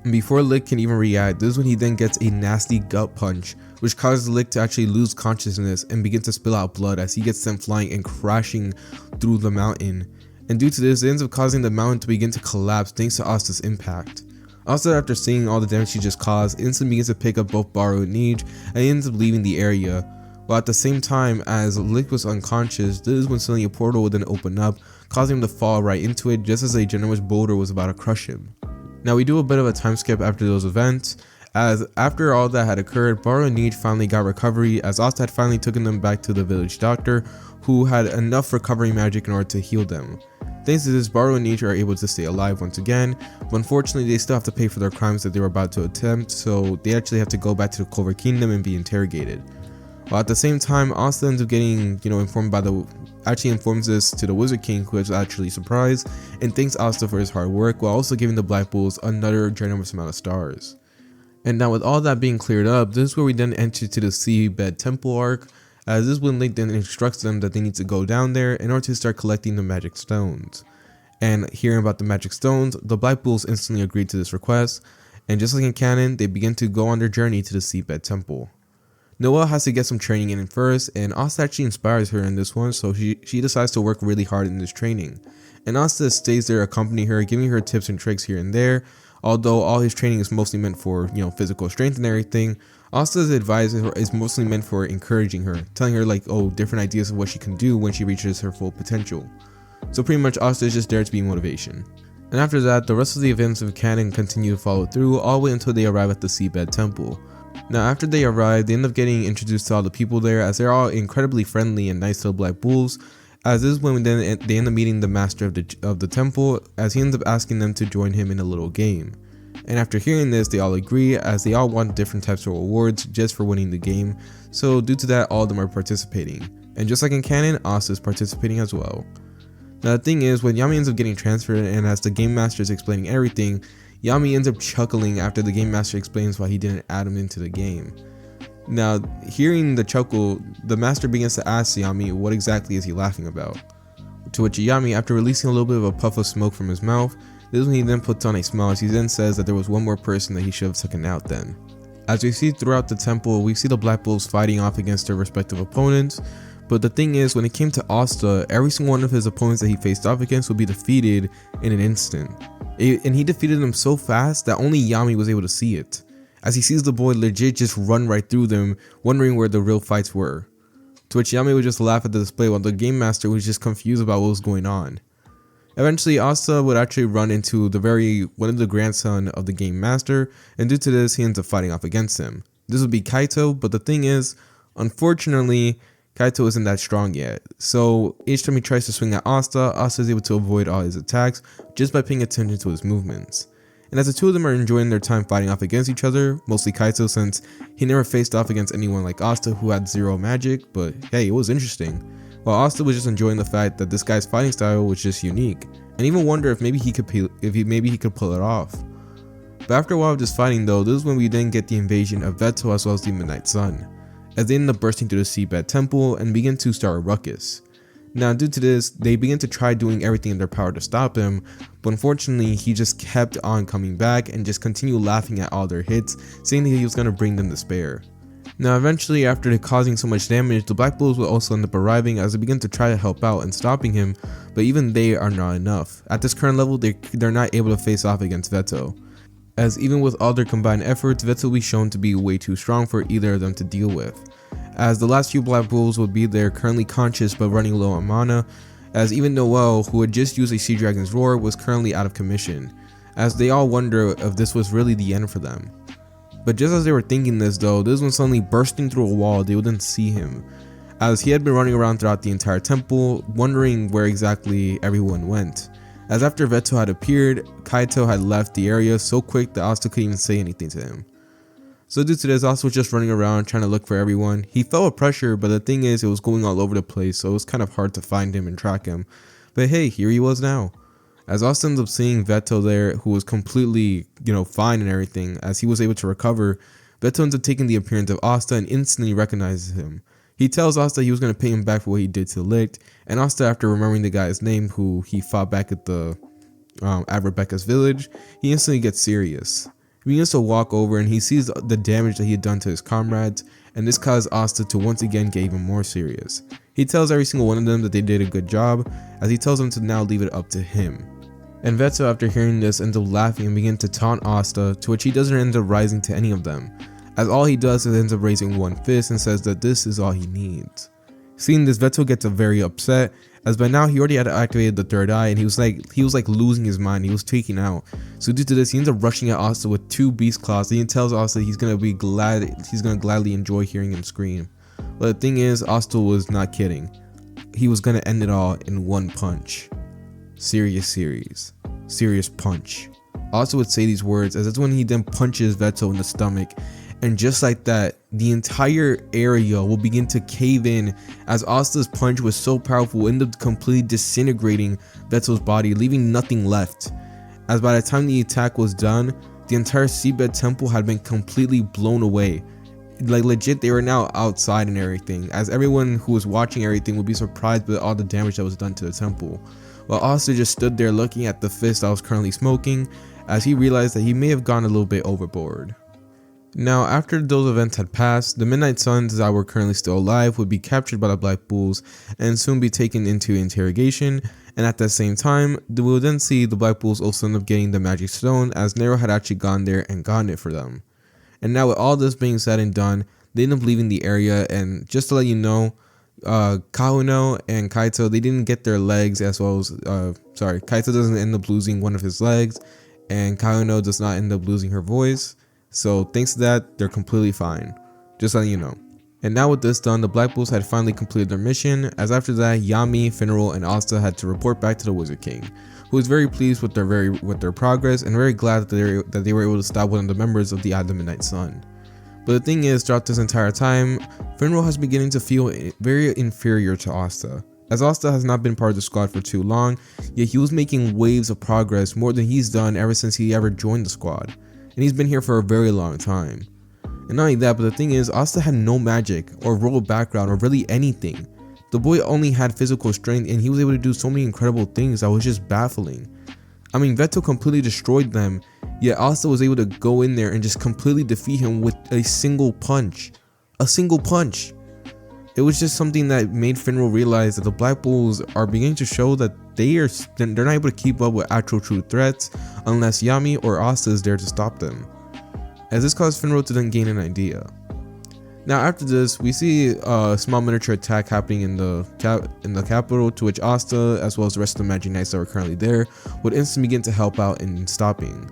And before Licht can even react, this is when he then gets a nasty gut punch, which causes Licht to actually lose consciousness and begin to spill out blood as he gets sent flying and crashing through the mountain. And due to this, it ends up causing the mountain to begin to collapse thanks to Asta's impact. Asta, after seeing all the damage she just caused, instantly begins to pick up both Baru and Nij and ends up leaving the area. While at the same time, as Licht was unconscious, this is when suddenly a portal would then open up, causing him to fall right into it just as a generous boulder was about to crush him. Now we do a bit of a time skip after those events, as after all that had occurred, Baru and Nij finally got recovery, as Asta had finally taken them back to the village doctor, who had enough recovery magic in order to heal them. Thanks to this, Baru and Nij are able to stay alive once again, but unfortunately they still have to pay for their crimes that they were about to attempt, so they actually have to go back to the Clover Kingdom and be interrogated. While at the same time, Asta ends up getting, informed by informs this to the Wizard King, who is actually surprised and thanks Asta for his hard work, while also giving the Black Bulls another generous amount of stars. And now with all that being cleared up, this is where we then enter to the Seabed Temple arc, as this is when Licht then instructs them that they need to go down there in order to start collecting the magic stones. And hearing about the magic stones, the Black Bulls instantly agreed to this request, and just like in canon, they begin to go on their journey to the Seabed Temple. Noelle has to get some training in first, and Asta actually inspires her in this one, so she decides to work really hard in this training. And Asta stays there accompanying her, giving her tips and tricks here and there. Although all his training is mostly meant for, physical strength and everything, Asta's advice is mostly meant for encouraging her, telling her different ideas of what she can do when she reaches her full potential. So pretty much Asta is just there to be motivation. And after that, the rest of the events of canon continue to follow through all the way until they arrive at the Seabed Temple. Now after they arrive, they end up getting introduced to all the people there, as they're all incredibly friendly and nice to the Black Bulls, as this is when they end up meeting the master of the temple, as he ends up asking them to join him in a little game. And after hearing this, they all agree, as they all want different types of rewards just for winning the game, so due to that, all of them are participating. And just like in canon, Asta is participating as well. Now the thing is, when Yami ends up getting transferred and as the game master is explaining everything, Yami ends up chuckling after the game master explains why he didn't add him into the game. Now, hearing the chuckle, the master begins to ask Yami what exactly is he laughing about. To which Yami, after releasing a little bit of a puff of smoke from his mouth, this is when he then puts on a smile, as he then says that there was one more person that he should have taken out then. As we see throughout the temple, we see the Black Bulls fighting off against their respective opponents, but the thing is, when it came to Asta, every single one of his opponents that he faced off against would be defeated in an instant. And he defeated them so fast that only Yami was able to see it, as he sees the boy legit just run right through them, wondering where the real fights were. To which Yami would just laugh at the display while the game master was just confused about what was going on. Eventually, Asta would actually run into one of the grandson of the game master, and due to this, he ends up fighting off against him. This would be Kaito, but the thing is, unfortunately, Kaito isn't that strong yet, so each time he tries to swing at Asta, Asta is able to avoid all his attacks just by paying attention to his movements. And as the two of them are enjoying their time fighting off against each other, mostly Kaito since he never faced off against anyone like Asta who had zero magic, but hey, it was interesting. While Asta was just enjoying the fact that this guy's fighting style was just unique, and even wonder if maybe he could pull it off. But after a while of just fighting though, this is when we then get the invasion of Veto as well as the Midnight Sun, as they end up bursting through the Seabed Temple and begin to start a ruckus. Now due to this, they begin to try doing everything in their power to stop him, but unfortunately he just kept on coming back and just continued laughing at all their hits, saying that he was going to bring them to spare. Now eventually, after causing so much damage, the Black Bulls will also end up arriving as they begin to try to help out and stopping him, but even they are not enough. At this current level, they're not able to face off against Veto. as even with all their combined efforts, Veto will be shown to be way too strong for either of them to deal with, as the last few Black Bulls would be there currently conscious but running low on mana, as even Noel, who had just used a Sea Dragon's Roar, was currently out of commission, as they all wonder if this was really the end for them. But just as they were thinking this though, this one suddenly bursting through a wall, they wouldn't see him, as he had been running around throughout the entire temple, wondering where exactly everyone went. As after Veto had appeared, Kaito had left the area so quick that Asta couldn't even say anything to him. So due to this, Asta was just running around trying to look for everyone. He felt a pressure, but the thing is, it was going all over the place, so it was kind of hard to find him and track him. But hey, here he was now. As Asta ends up seeing Veto there, who was completely, fine and everything, as he was able to recover, Veto ends up taking the appearance of Asta and instantly recognizes him. He tells Asta he was going to pay him back for what he did to Licht, and Asta, after remembering the guy's name who he fought back at Rebecca's village, he instantly gets serious. He begins to walk over and he sees the damage that he had done to his comrades, and this caused Asta to once again get even more serious. He tells every single one of them that they did a good job, as he tells them to now leave it up to him. And Veto, after hearing this, ends up laughing and begins to taunt Asta, to which he doesn't end up rising to any of them, as all he does is ends up raising one fist and says that this is all he needs. Seeing this, Veto gets very upset, as by now he already had activated the third eye and he was like losing his mind. He was taking out. So due to this, he ends up rushing at Asta with 2 beast claws, and he tells Asta he's gonna gladly enjoy hearing him scream. But the thing is, Asta was not kidding. He was gonna end it all in one punch. Serious punch. Asta would say these words, as that's when he then punches Veto in the stomach, and just like that, the entire area will begin to cave in, as Asta's punch was so powerful, ended up completely disintegrating Veto's body, leaving nothing left. As by the time the attack was done, the entire Seabed temple had been completely blown away. Like legit, they were now outside and everything, as everyone who was watching everything would be surprised by all the damage that was done to the temple. While Asta just stood there looking at the fist that was currently smoking, as he realized that he may have gone a little bit overboard. Now, after those events had passed, the Midnight Suns that were currently still alive would be captured by the Black Bulls and soon be taken into interrogation, and at the same time, we will then see the Black Bulls also end up getting the Magic Stone, as Nero had actually gone there and gotten it for them. And now with all this being said and done, they end up leaving the area, and just to let you know, Kauno and Kaito, they didn't get their legs, as well as, Kaito doesn't end up losing one of his legs, and Kauno does not end up losing her voice. So thanks to that, they're completely fine. Just letting you know. And now with this done, the Black Bulls had finally completed their mission, as after that, Yami, Finral, and Asta had to report back to the Wizard King, who was very pleased with their progress and very glad that they were able to stop one of the members of the Midnight Sun. But the thing is, throughout this entire time, Finral has been beginning to feel very inferior to Asta, as Asta has not been part of the squad for too long, yet he was making waves of progress, more than he's done ever since he ever joined the squad. And he's been here for a very long time. And not only that, but the thing is, Asta had no magic or royal background or really anything. The boy only had physical strength, and he was able to do so many incredible things that was just baffling. I mean, Veto completely destroyed them, yet Asta was able to go in there and just completely defeat him with a single punch. A single punch. It was just something that made Finral realize that the Black Bulls are beginning to show that they're not able to keep up with actual true threats unless Yami or Asta is there to stop them, as this caused Finral to then gain an idea. Now after this, we see a small miniature attack happening in the capital, to which Asta, as well as the rest of the Magic Knights that were currently there, would instantly begin to help out in stopping.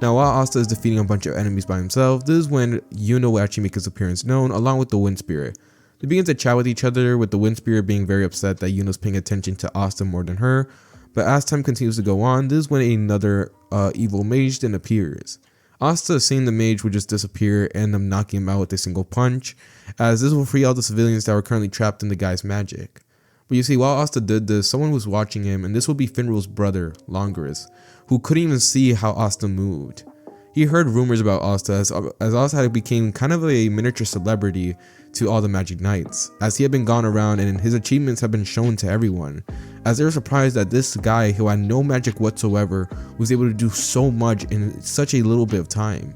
Now while Asta is defeating a bunch of enemies by himself, this is when Yuno will actually make his appearance known, along with the Wind Spirit. They begin to chat with each other, with the Wind Spirit being very upset that Yuno's paying attention to Asta more than her. But as time continues to go on, this is when another evil mage then appears. Asta, seeing the mage, would just disappear and end up knocking him out with a single punch, as this will free all the civilians that were currently trapped in the guy's magic. But you see, while Asta did this, someone was watching him, and this will be Finral's brother, Longarus, who couldn't even see how Asta moved. He heard rumors about Asta, as Asta had become kind of a miniature celebrity to all the Magic Knights, as he had been gone around and his achievements have been shown to everyone, as they were surprised that this guy who had no magic whatsoever was able to do so much in such a little bit of time.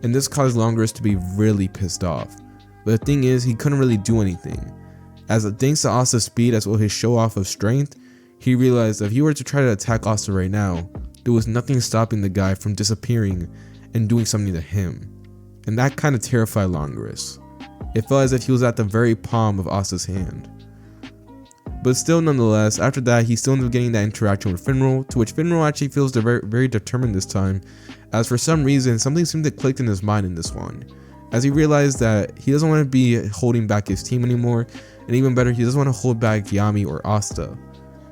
And this caused Longarus to be really pissed off. But the thing is, he couldn't really do anything, as thanks to Asta's speed as well as his show off of strength, he realized that if he were to try to attack Asta right now, there was nothing stopping the guy from disappearing and doing something to him. And that kind of terrified Longoris. It felt as if he was at the very palm of Asta's hand. But still, nonetheless, after that, he still ended up getting that interaction with Finral, to which Finral actually feels very determined this time, as for some reason, something seemed to click in his mind in this one, as he realized that he doesn't want to be holding back his team anymore, and even better, he doesn't want to hold back Yami or Asta.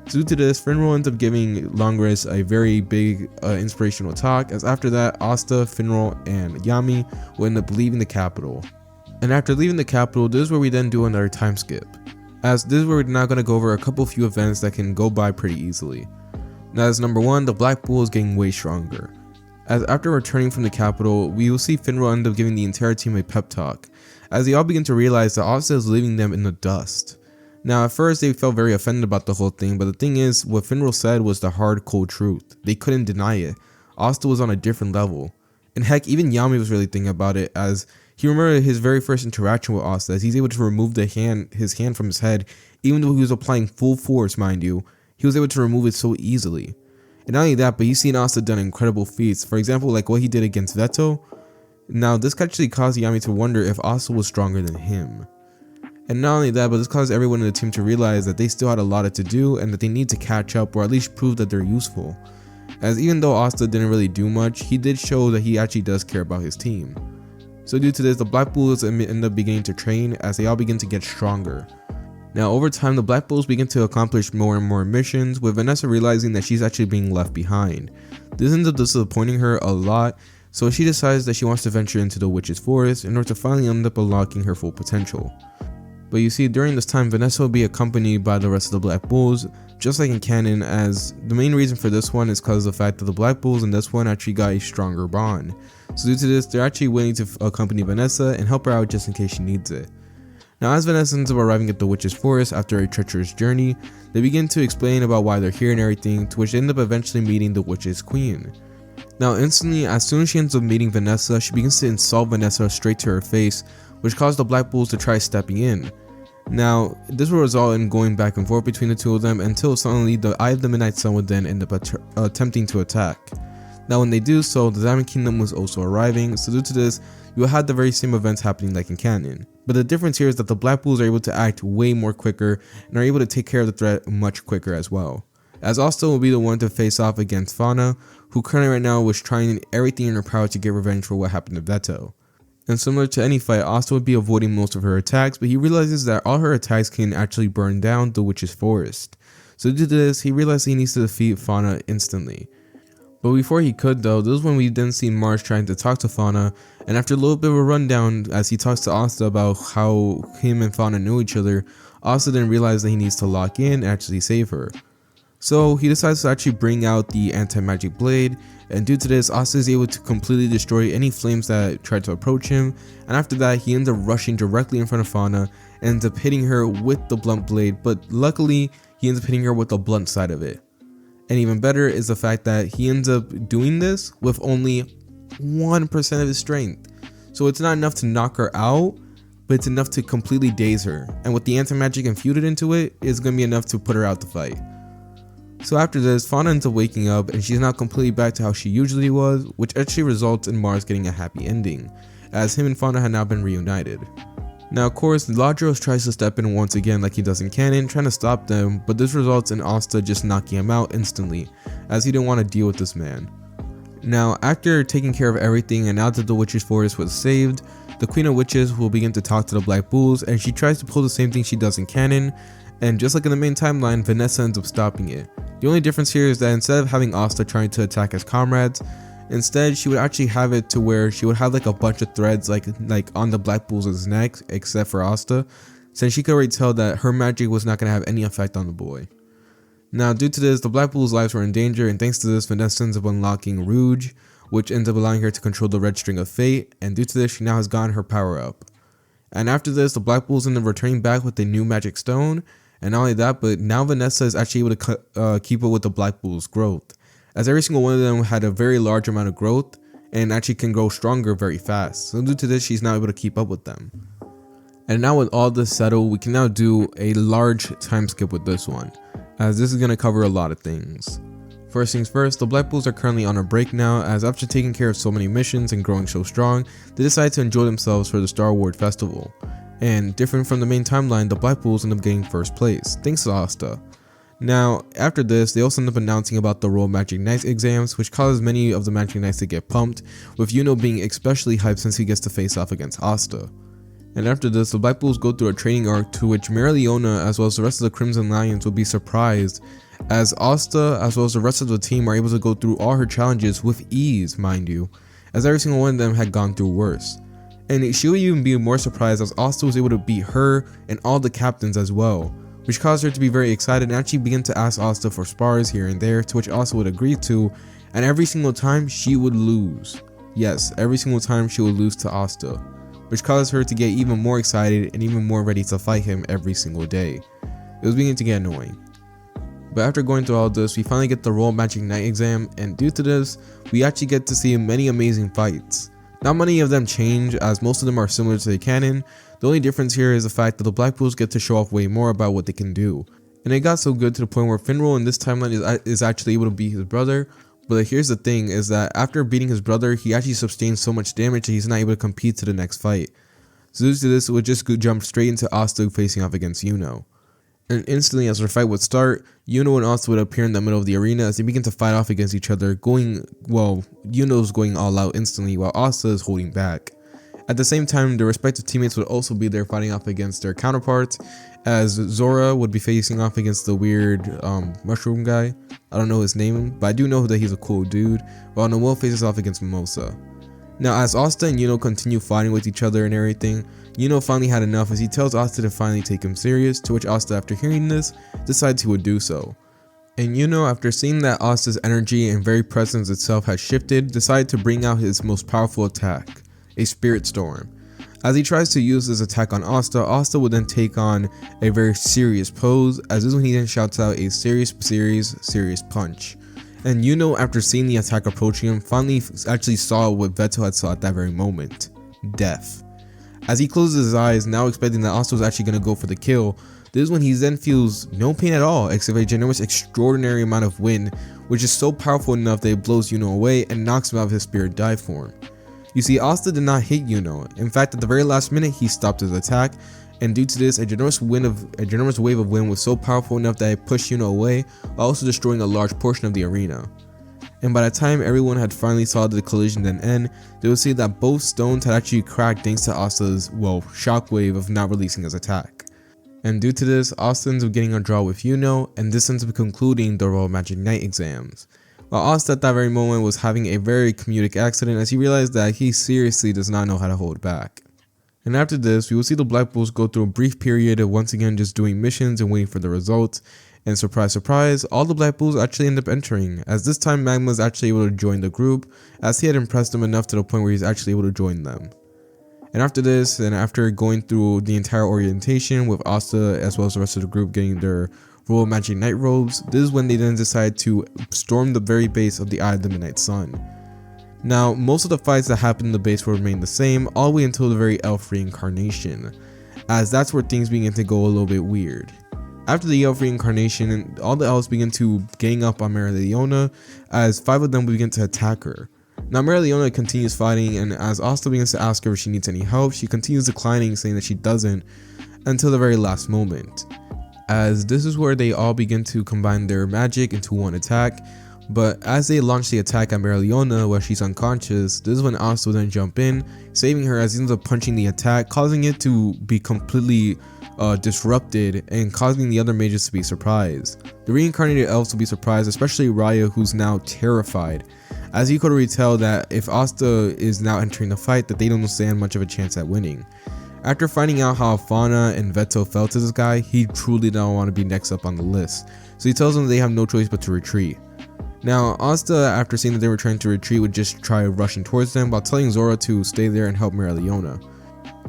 Due to this, Finral ends up giving Longoris a very big inspirational talk, as after that, Asta, Finral, and Yami will end up leaving the capital. And after leaving the capital, this is where we then do another time skip, as this is where we're now going to go over a few events that can go by pretty easily. Now, as number 1, the Black Bull is getting way stronger, as after returning from the capital, we will see Finral end up giving the entire team a pep talk, as they all begin to realize that Asta is leaving them in the dust. Now, at first they felt very offended about the whole thing, but the thing is, what Finral said was the hard, cold truth. They couldn't deny it. Asta was on a different level. And heck, even Yami was really thinking about it, as he remembered his very first interaction with Asta, as he's able to remove his hand from his head, even though he was applying full force, mind you. He was able to remove it so easily. And not only that, but he's seen Asta done incredible feats, for example, like what he did against Veto. Now, this actually caused Yami to wonder if Asta was stronger than him. And not only that, but this caused everyone in the team to realize that they still had a lot to do and that they need to catch up, or at least prove that they're useful. As even though Asta didn't really do much, he did show that he actually does care about his team. So due to this, the Black Bulls end up beginning to train as they all begin to get stronger. Now, over time, the Black Bulls begin to accomplish more and more missions, with Vanessa realizing that she's actually being left behind. This ends up disappointing her a lot, so she decides that she wants to venture into the Witch's Forest in order to finally end up unlocking her full potential. But you see, during this time, Vanessa will be accompanied by the rest of the Black Bulls, just like in canon, as the main reason for this one is because of the fact that the Black Bulls in this one actually got a stronger bond. So due to this, they're actually willing to accompany Vanessa and help her out just in case she needs it. Now, as Vanessa ends up arriving at the Witch's Forest after a treacherous journey, they begin to explain about why they're here and everything, to which they end up eventually meeting the Witch's Queen. Now, instantly, as soon as she ends up meeting Vanessa, she begins to insult Vanessa straight to her face, which caused the Black Bulls to try stepping in. Now, this will result in going back and forth between the two of them until suddenly the Eye of the Midnight Sun would then end up attempting to attack. Now, when they do so, the Diamond Kingdom was also arriving, so due to this, you will have the very same events happening like in canon. But the difference here is that the Black Bulls are able to act way more quicker and are able to take care of the threat much quicker as well. As Asta will be the one to face off against Fauna, who currently right now was trying everything in her power to get revenge for what happened to Veto. And similar to any fight, Asta would be avoiding most of her attacks, but he realizes that all her attacks can actually burn down the Witch's Forest. So due to this, he realizes he needs to defeat Fauna instantly. But before he could though, this is when we then see Mars trying to talk to Fauna, and after a little bit of a rundown as he talks to Asta about how him and Fauna knew each other, Asta then realizes that he needs to lock in and actually save her. So he decides to actually bring out the anti-magic blade, and due to this, Asta is able to completely destroy any flames that tried to approach him, and after that he ends up rushing directly in front of Fauna and ends up hitting her with the blunt blade, but luckily he ends up hitting her with the blunt side of it. And even better is the fact that he ends up doing this with only 1% of his strength. So it's not enough to knock her out, but it's enough to completely daze her, and with the anti-magic infused into it, it's going to be enough to put her out the fight. So after this, Fauna ends up waking up and she's now completely back to how she usually was, which actually results in Mars getting a happy ending, as him and Fauna had now been reunited. Now of course, Ladros tries to step in once again like he does in canon, trying to stop them, but this results in Asta just knocking him out instantly, as he didn't want to deal with this man. Now after taking care of everything and now that the Witch's Forest was saved, the Queen of Witches will begin to talk to the Black Bulls, and she tries to pull the same thing she does in canon, and just like in the main timeline, Vanessa ends up stopping it. The only difference here is that instead of having Asta trying to attack his comrades, instead she would actually have it to where she would have like a bunch of threads like on the Black Bulls' neck, except for Asta, since she could already tell that her magic was not going to have any effect on the boy. Now due to this, the Black Bulls' lives were in danger, and thanks to this, Vanessa ends up unlocking Rouge, which ends up allowing her to control the Red String of Fate, and due to this, she now has gotten her power up. And after this, the Black Bulls end up returning back with a new magic stone. And not only that, but now Vanessa is actually able to keep up with the Black Bulls' growth, as every single one of them had a very large amount of growth and actually can grow stronger very fast. So due to this, she's now able to keep up with them. And now with all this settled, we can now do a large time skip with this one, as this is going to cover a lot of things. First things first, the Black Bulls are currently on a break now, as after taking care of so many missions and growing so strong, they decide to enjoy themselves for the Star Award Festival. And different from the main timeline, the Black Bulls end up getting first place, thanks to Asta. Now, after this, they also end up announcing about the Royal Magic Knight exams, which causes many of the Magic Knights to get pumped, with Yuno being especially hyped since he gets to face off against Asta. And after this, the Black Bulls go through a training arc to which Mereoleona as well as the rest of the Crimson Lions will be surprised, as Asta as well as the rest of the team are able to go through all her challenges with ease, mind you, as every single one of them had gone through worse. And she would even be more surprised as Asta was able to beat her and all the captains as well, which caused her to be very excited and actually begin to ask Asta for spars here and there, to which Asta would agree to, and every single time she would lose. Yes, every single time she would lose to Asta, which caused her to get even more excited and even more ready to fight him every single day. It was beginning to get annoying. But after going through all this, we finally get the Royal Magic Knight exam, and due to this, we actually get to see many amazing fights. Not many of them change, as most of them are similar to the canon. The only difference here is the fact that the Black Bulls get to show off way more about what they can do. And it got so good to the point where Finral in this timeline is actually able to beat his brother. But here's the thing, is that after beating his brother, he actually sustains so much damage that he's not able to compete to the next fight. So due to this, it would just jump straight into Asta facing off against Yuno. And instantly as their fight would start, Yuno and Asta would appear in the middle of the arena as they begin to fight off against each other, Yuno's going all out instantly while Asta is holding back. At the same time, their respective teammates would also be there fighting off against their counterparts, as Zora would be facing off against the weird mushroom guy. I don't know his name, but I do know that he's a cool dude, while Noel faces off against Mimosa. Now, as Asta and Yuno continue fighting with each other and everything, Yuno finally had enough as he tells Asta to finally take him serious, to which Asta, after hearing this, decides he would do so. And Yuno, after seeing that Asta's energy and very presence itself had shifted, decided to bring out his most powerful attack, a Spirit Storm. As he tries to use this attack on Asta, Asta would then take on a very serious pose, as this is when he then shouts out a serious punch. And Yuno, after seeing the attack approaching him, finally actually saw what Veto had saw at that very moment: death. As he closes his eyes, now expecting that Asta was actually going to go for the kill, this is when he then feels no pain at all, except a generous extraordinary amount of wind, which is so powerful enough that it blows Yuno away and knocks him out of his spirit dive form. You see, Asta did not hit Yuno. In fact, at the very last minute, he stopped his attack, and due to this, a generous wave of wind was so powerful enough that it pushed Yuno away, while also destroying a large portion of the arena. And by the time everyone had finally saw the collision then end, they would see that both stones had actually cracked thanks to Asta's, shockwave of not releasing his attack. And due to this, Asta ends up getting a draw with Yuno, and this ends up concluding the Royal Magic Knight exams. While Asta at that very moment was having a very comedic accident as he realized that he seriously does not know how to hold back. And after this, we will see the Black Bulls go through a brief period of once again just doing missions and waiting for the results. And surprise, surprise, all the Black Bulls actually end up entering, as this time Magma is actually able to join the group, as he had impressed them enough to the point where he's actually able to join them. And after this, and after going through the entire orientation with Asta as well as the rest of the group getting their Royal Magic Knight robes, this is when they then decide to storm the very base of the Eye of the Midnight Sun. Now, most of the fights that happen in the base will remain the same all the way until the very elf reincarnation, as that's where things begin to go a little bit weird. After the elf reincarnation, all the elves begin to gang up on Mereoleona, as 5 of them begin to attack her. Now Mereoleona continues fighting, and as Asta begins to ask her if she needs any help, she continues declining, saying that she doesn't, until the very last moment. As this is where they all begin to combine their magic into one attack, but as they launch the attack at Mereoleona while she's unconscious, this is when Asta will then jump in, saving her as he ends up punching the attack, causing it to be completely disrupted and causing the other mages to be surprised. The reincarnated elves will be surprised, especially Rya, who's now terrified, as he could already tell that if Asta is now entering the fight, that they don't stand much of a chance at winning. After finding out how Fauna and Veto felt to this guy, he truly don't want to be next up on the list, so he tells them they have no choice but to retreat. Now, Asta, after seeing that they were trying to retreat, would just try rushing towards them while telling Zora to stay there and help Mereoleona.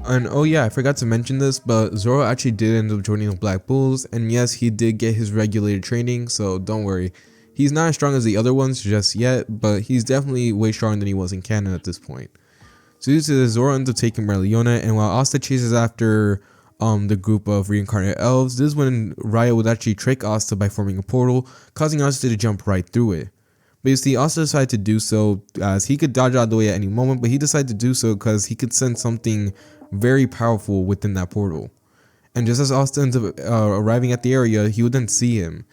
And oh yeah, I forgot to mention this, but Zoro actually did end up joining the Black Bulls, and yes, he did get his regulated training, so don't worry. He's not as strong as the other ones just yet, but he's definitely way stronger than he was in canon at this point. So due to this, Zoro ends up taking Mereoleona, and while Asta chases after the group of reincarnated elves. This is when Rya would actually trick Asta by forming a portal, causing Asta to jump right through it. But you see, Asta decided to do so as he could dodge out of the way at any moment, but he decided to do so because he could sense something very powerful within that portal. And just as Asta ends up arriving at the area, he would then see him.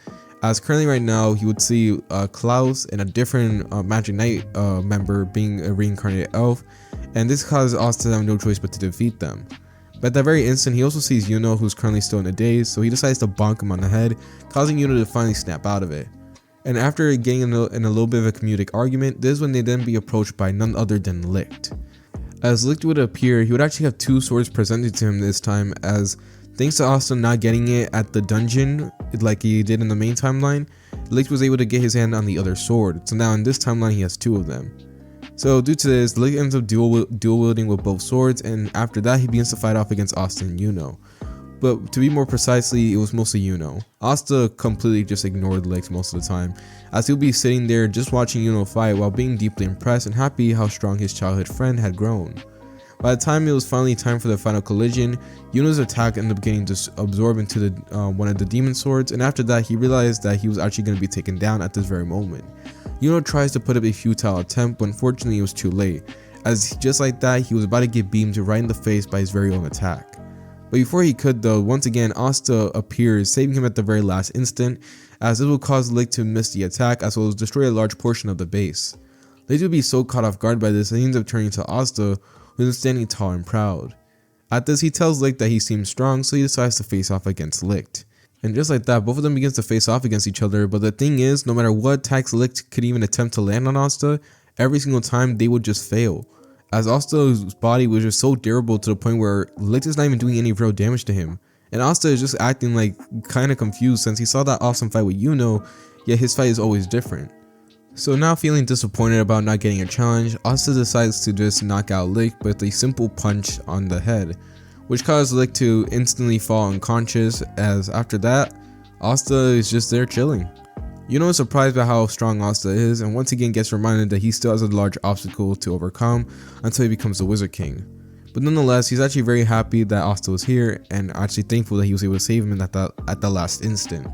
As currently right now, he would see Klaus and a different Magic Knight member being a reincarnated elf, and this causes Asta to have no choice but to defeat them. But at that very instant, he also sees Yuno, who's currently still in a daze, so he decides to bonk him on the head, causing Yuno to finally snap out of it. And after getting in a little bit of a comedic argument, this is when they then be approached by none other than Licht. As Licht would appear, he would actually have two swords presented to him this time, as thanks to Asta not getting it at the dungeon like he did in the main timeline, Licht was able to get his hand on the other sword, so now in this timeline he has two of them. So due to this, Licht ends up dual wielding with both swords, and after that he begins to fight off against Asta and Yuno. But to be more precisely, it was mostly Yuno. Asta completely just ignored Licht most of the time, as he'll be sitting there just watching Yuno fight while being deeply impressed and happy how strong his childhood friend had grown. By the time it was finally time for the final collision, Yuno's attack ended up getting absorbed into the one of the demon swords, and after that he realized that he was actually going to be taken down at this very moment. Yuno tries to put up a futile attempt, but unfortunately it was too late, as just like that he was about to get beamed right in the face by his very own attack. But before he could though, once again Asta appears, saving him at the very last instant, as this will cause Licht to miss the attack as well as destroy a large portion of the base. Licht would be so caught off guard by this that he ends up turning to Asta, who is standing tall and proud. At this, he tells Licht that he seems strong, so he decides to face off against Licht. And just like that, both of them begins to face off against each other, but the thing is, no matter what attacks Licht could even attempt to land on Asta, every single time they would just fail, as Asta's body was just so durable to the point where Licht is not even doing any real damage to him. And Asta is just acting like kinda confused since he saw that awesome fight with Yuno, yet his fight is always different. So now feeling disappointed about not getting a challenge, Asta decides to just knock out Licht with a simple punch on the head, which caused Licht to instantly fall unconscious, as after that, Asta is just there chilling. Yuno is surprised by how strong Asta is, and once again gets reminded that he still has a large obstacle to overcome until he becomes the Wizard King. But nonetheless, he's actually very happy that Asta was here, and actually thankful that he was able to save him at the last instant.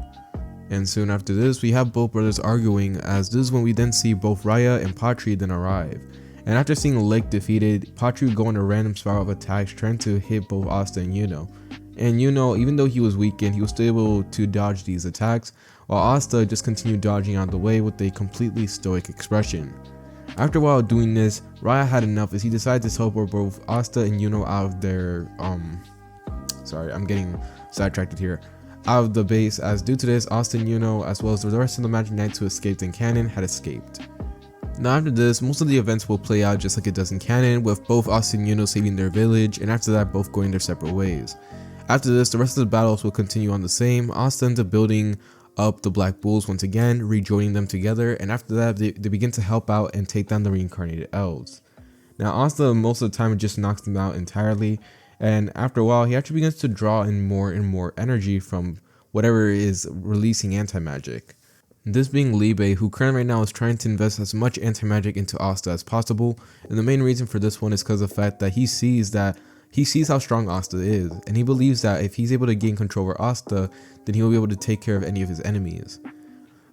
And soon after this, we have both brothers arguing, as this is when we then see both Rya and Patri then arrive. And after seeing Licht defeated, Patri would go on a random spiral of attacks trying to hit both Asta and Yuno. And Yuno, even though he was weakened, he was still able to dodge these attacks, while Asta just continued dodging out of the way with a completely stoic expression. After a while doing this, Rya had enough as he decided to teleport both Asta and Yuno out of their sorry, I'm getting sidetracked here. Out of the base, as due to this, Asta and Yuno, as well as the rest of the Magic Knights who escaped in canon, had escaped. Now after this, most of the events will play out just like it does in canon, with both Asta and Yuno saving their village, and after that both going their separate ways. After this, the rest of the battles will continue on the same. Asta ends up building up the Black Bulls once again, rejoining them together, and after that they begin to help out and take down the reincarnated elves. Now Asta most of the time just knocks them out entirely, and after a while he actually begins to draw in more and more energy from whatever is releasing anti-magic. This being Libe, who currently right now is trying to invest as much anti-magic into Asta as possible, and the main reason for this one is because of the fact that he sees how strong Asta is, and he believes that if he's able to gain control over Asta, then he'll be able to take care of any of his enemies.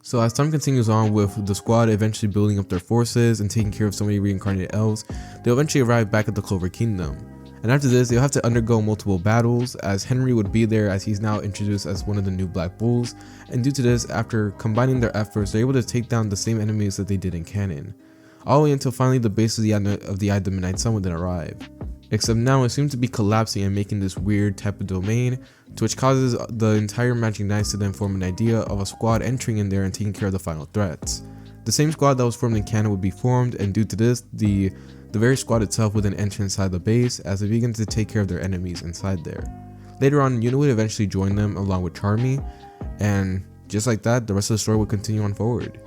So as time continues on with the squad eventually building up their forces and taking care of so many reincarnated elves, they'll eventually arrive back at the Clover Kingdom. And after this, they'll have to undergo multiple battles, as Henry would be there as he's now introduced as one of the new Black Bulls, and due to this, after combining their efforts, they're able to take down the same enemies that they did in canon, all the way until finally the base of the Eye of the Midnight Sun would then arrive. Except now it seems to be collapsing and making this weird type of domain, to which causes the entire Magic Knights to then form an idea of a squad entering in there and taking care of the final threats. The same squad that was formed in canon would be formed, and due to this, the very squad itself would then enter inside the base as they begin to take care of their enemies inside there. Later on, Yuno would eventually join them along with Charmy, and just like that, the rest of the story would continue on forward.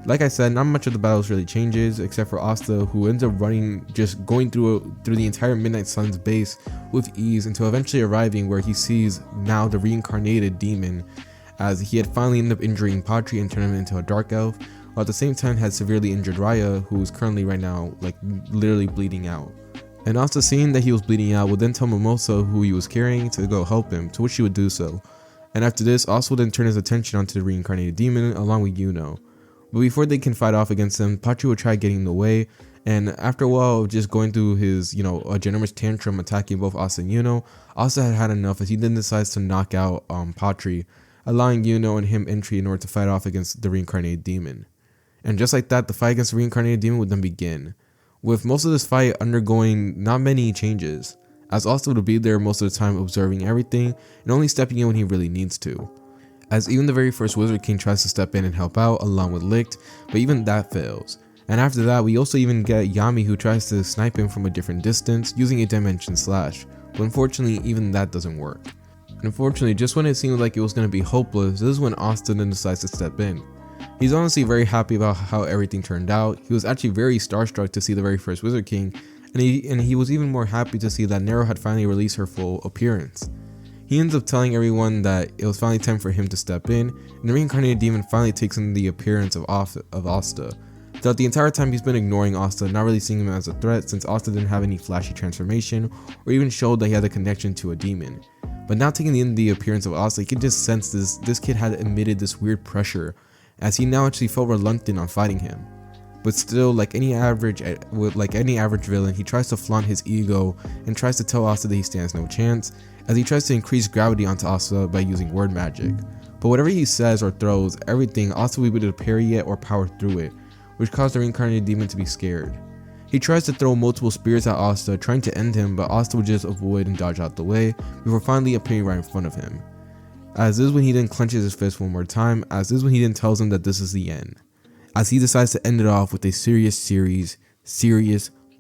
Like I said, not much of the battles really changes, except for Asta, who ends up just going through the entire Midnight Sun's base with ease until eventually arriving where he sees now the reincarnated demon, as he had finally ended up injuring Patri and turning him into a dark elf, while at the same time had severely injured Rya, who is currently right now like literally bleeding out. And Asta, seeing that he was bleeding out, would then tell Mimosa, who he was carrying, to go help him, to which she would do so. And after this, Asta would then turn his attention onto the reincarnated demon along with Yuno. But before they can fight off against him, Patri would try getting in the way, and after a while of just going through his, a generous tantrum attacking both Asta and Yuno, Asta had had enough as he then decides to knock out Patri, allowing Yuno and him entry in order to fight off against the reincarnated demon. And just like that, the fight against the reincarnated demon would then begin, with most of this fight undergoing not many changes, as Asta would be there most of the time observing everything and only stepping in when he really needs to. As even the very first Wizard King tries to step in and help out along with Licht, but even that fails. And after that, we also even get Yami, who tries to snipe him from a different distance using a dimension slash, but unfortunately even that doesn't work. And unfortunately, just when it seemed like it was going to be hopeless, this is when Asta then decides to step in. He's honestly very happy about how everything turned out. He was actually very starstruck to see the very first Wizard King, and he was even more happy to see that Nero had finally released her full appearance. He ends up telling everyone that it was finally time for him to step in, and the reincarnated demon finally takes in the appearance of Asta. Throughout the entire time, he's been ignoring Asta, not really seeing him as a threat since Asta didn't have any flashy transformation or even showed that he had a connection to a demon. But now taking in the appearance of Asta, he could just sense this kid had emitted this weird pressure, as he now actually felt reluctant on fighting him. But still, like any average villain, he tries to flaunt his ego and tries to tell Asta that he stands no chance, as he tries to increase gravity onto Asta by using word magic. But whatever he says or throws, everything, Asta will be able to parry it or power through it, which caused the reincarnated demon to be scared. He tries to throw multiple spears at Asta, trying to end him, but Asta would just avoid and dodge out the way before finally appearing right in front of him. As this is when he then clenches his fist one more time, as this is when he then tells him that this is the end, as he decides to end it off with a serious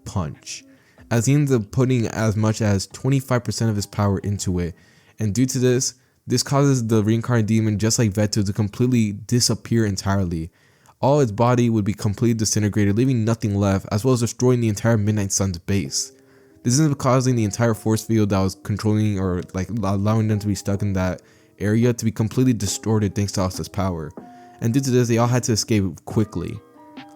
punch, as he ends up putting as much as 25% of his power into it, and due to this causes the reincarnated demon, just like Vetu, to completely disappear entirely. All its body would be completely disintegrated, leaving nothing left, as well as destroying the entire Midnight Sun's base. This ends up causing the entire force field that was controlling or allowing them to be stuck in that area to be completely distorted thanks to Asta's power, and due to this, they all had to escape quickly.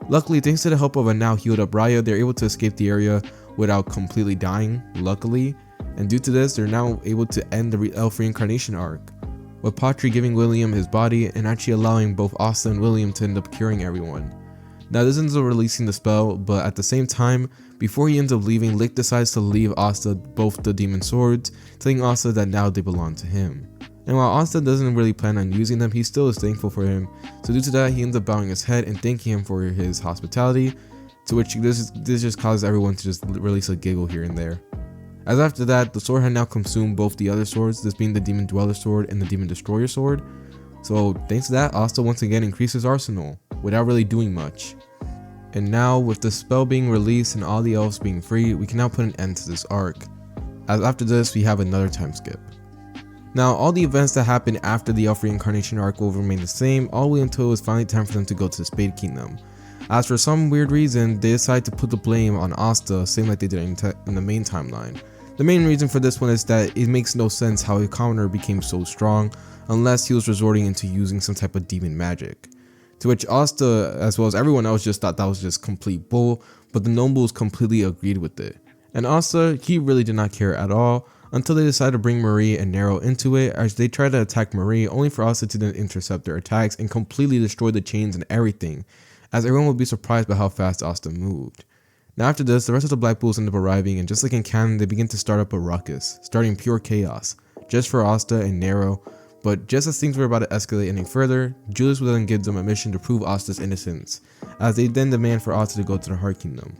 Luckily, thanks to the help of a now healed up Rya, they're able to escape the area without completely dying, luckily, and due to this, they're now able to end the elf reincarnation arc, with Patri giving William his body and actually allowing both Asta and William to end up curing everyone. Now this ends up releasing the spell, but at the same time, before he ends up leaving, Licht decides to leave Asta both the demon swords, telling Asta that now they belong to him. And while Asta doesn't really plan on using them, he still is thankful for him, so due to that, he ends up bowing his head and thanking him for his hospitality, to which this just causes everyone to just release a giggle here and there. As after that, the sword had now consumed both the other swords, this being the Demon Dweller sword and the Demon Destroyer sword, so thanks to that, Asta once again increased his arsenal, without really doing much. And now, with the spell being released and all the elves being free, we can now put an end to this arc, as after this, we have another time skip. Now, all the events that happened after the elf reincarnation arc will remain the same all the way until it was finally time for them to go to the Spade Kingdom. As for some weird reason, they decided to put the blame on Asta, same like they did in the main timeline. The main reason for this one is that it makes no sense how a commoner became so strong unless he was resorting into using some type of demon magic. To which Asta, as well as everyone else, just thought that was just complete bull, but the nobles completely agreed with it. And Asta, he really did not care at all, until they decided to bring Marie and Nero into it, as they tried to attack Marie, only for Asta to then intercept their attacks and completely destroy the chains and everything, as everyone would be surprised by how fast Asta moved. Now after this, the rest of the Black Bulls end up arriving, and just like in canon, they begin to start up a ruckus, starting pure chaos, just for Asta and Nero. But just as things were about to escalate any further, Julius would then give them a mission to prove Asta's innocence, as they then demand for Asta to go to the Heart Kingdom.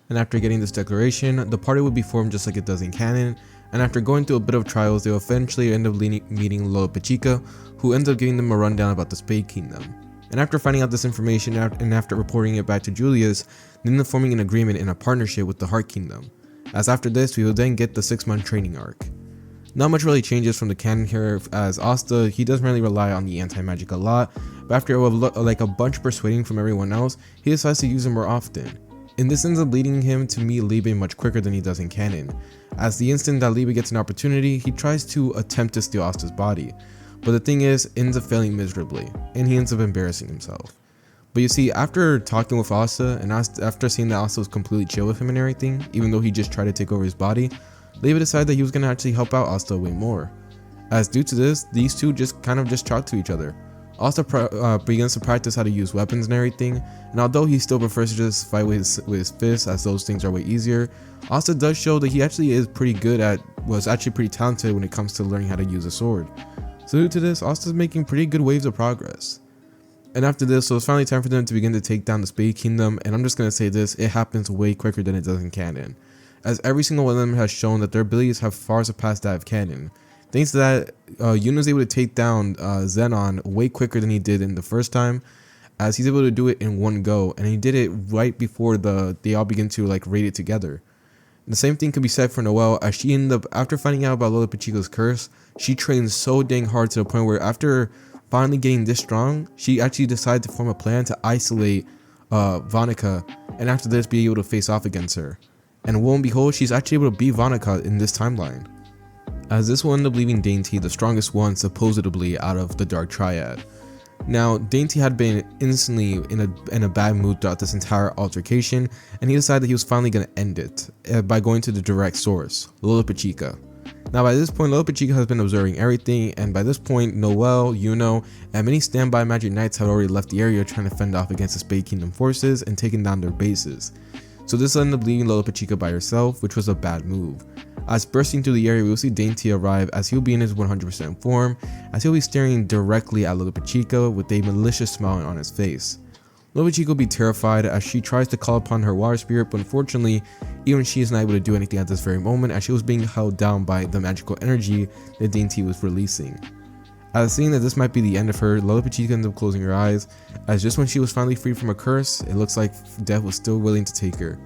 And after getting this declaration, the party would be formed just like it does in canon, and after going through a bit of trials, they will eventually end up meeting Loa Pachica, who ends up giving them a rundown about the Spade Kingdom. And after finding out this information and after reporting it back to Julius, they end up forming an agreement and a partnership with the Heart Kingdom, as after this we will then get the 6-month training arc. Not much really changes from the canon here, as Asta, he doesn't really rely on the anti-magic a lot, but after a bunch of persuading from everyone else, he decides to use it more often. And this ends up leading him to meet Liebe much quicker than he does in canon, as the instant that Liebe gets an opportunity, he tries to attempt to steal Asta's body, but the thing is, ends up failing miserably, and he ends up embarrassing himself. But you see, after talking with Asta and after seeing that Asta was completely chill with him and everything, even though he just tried to take over his body, Liebe decided that he was going to actually help out Asta way more. As due to this, these two just talk to each other. Asta begins to practice how to use weapons and everything, and although he still prefers to just fight with his fists as those things are way easier, Asta does show that he actually is pretty was actually pretty talented when it comes to learning how to use a sword. So due to this, Asta's making pretty good waves of progress. And after this, so it's finally time for them to begin to take down the Spade Kingdom, and I'm just going to say this, it happens way quicker than it does in canon, as every single one of them has shown that their abilities have far surpassed that of canon. Thanks to that, Yuno is able to take down Zenon way quicker than he did in the first time, as he's able to do it in one go, and he did it right before they all begin to raid it together. And the same thing can be said for Noelle, as she ended up, after finding out about Lola Pachico's curse, she trained so dang hard to the point where after finally getting this strong, she actually decided to form a plan to isolate Vanica, and after this be able to face off against her. And lo and behold, she's actually able to beat Vanica in this timeline, as this will end up leaving Dainty the strongest one supposedly out of the Dark Triad. Now, Dainty had been instantly in a bad mood throughout this entire altercation, and he decided that he was finally going to end it by going to the direct source, Lola Pachica. Now by this point, Lola Pachica has been observing everything, and by this point, Noelle, Yuno, and many standby magic knights had already left the area trying to fend off against the Spade Kingdom forces and taking down their bases. So this ended up leaving Lola Pachica by herself, which was a bad move. As bursting through the area, we will see Dainty arrive as he'll be in his 100% form, as he'll be staring directly at Lola Pachica with a malicious smile on his face. Lola Pachica will be terrified as she tries to call upon her water spirit, but unfortunately, even she is not able to do anything at this very moment as she was being held down by the magical energy that Dainty was releasing. As seeing that this might be the end of her, Lola Pachica ended up closing her eyes, as just when she was finally freed from a curse, it looks like death was still willing to take her.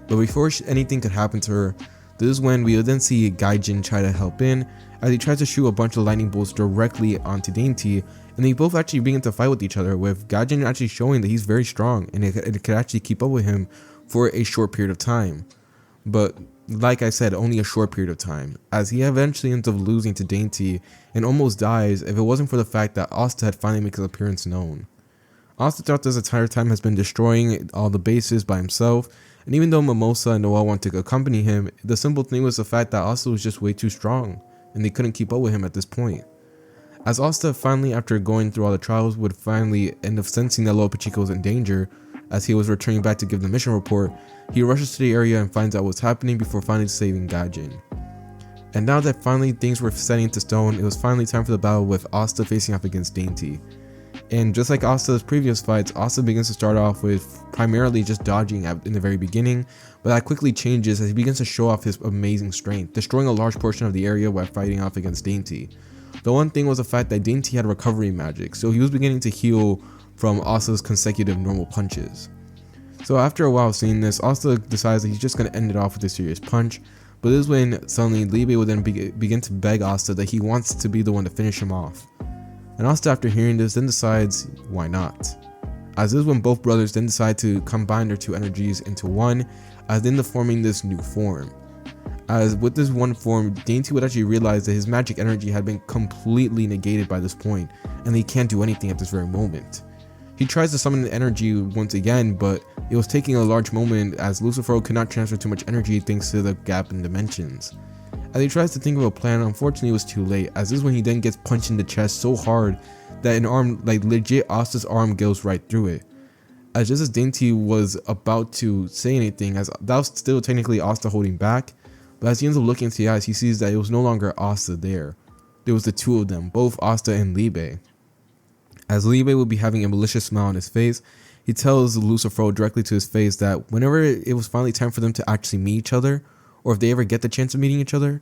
But before anything could happen to her, this is when we would then see Gaijin try to help in, as he tries to shoot a bunch of lightning bolts directly onto Dainty, and they both actually begin to fight with each other, with Gaijin actually showing that he's very strong and it could actually keep up with him for a short period of time. But like I said, only a short period of time, as he eventually ends up losing to Dainty and almost dies if it wasn't for the fact that Asta had finally made his appearance known. Asta throughout this entire time has been destroying all the bases by himself, and even though Mimosa and Noelle want to accompany him, the simple thing was the fact that Asta was just way too strong, and they couldn't keep up with him at this point. As Asta finally, after going through all the trials, would finally end up sensing that Lola Pachica was in danger, as he was returning back to give the mission report, he rushes to the area and finds out what's happening before finally saving Gaijin. And now that finally things were setting into stone, it was finally time for the battle with Asta facing off against Dainty. And just like Asta's previous fights, Asta begins to start off with primarily just dodging in the very beginning, but that quickly changes as he begins to show off his amazing strength, destroying a large portion of the area while fighting off against Dainty. The one thing was the fact that Dainty had recovery magic, so he was beginning to heal from Asta's consecutive normal punches. So after a while seeing this, Asta decides that he's just going to end it off with a serious punch, but this is when suddenly Liebe will then begin to beg Asta that he wants to be the one to finish him off. And Asta, after hearing this, then decides why not. As this is when both brothers then decide to combine their two energies into one, as then forming this new form. As with this one form, Dainty would actually realize that his magic energy had been completely negated by this point, and he can't do anything at this very moment. He tries to summon the energy once again, but it was taking a large moment as Lucifer could not transfer too much energy thanks to the gap in dimensions. As he tries to think of a plan, unfortunately it was too late, as this is when he then gets punched in the chest so hard that an arm, legit Asta's arm goes right through it. As just as Dainty was about to say anything, as that was still technically Asta holding back, but as he ends up looking into the eyes, he sees that it was no longer Asta there. There was the two of them, both Asta and Liebe. As Liebe would be having a malicious smile on his face, he tells Lucifer directly to his face that whenever it was finally time for them to actually meet each other, or if they ever get the chance of meeting each other,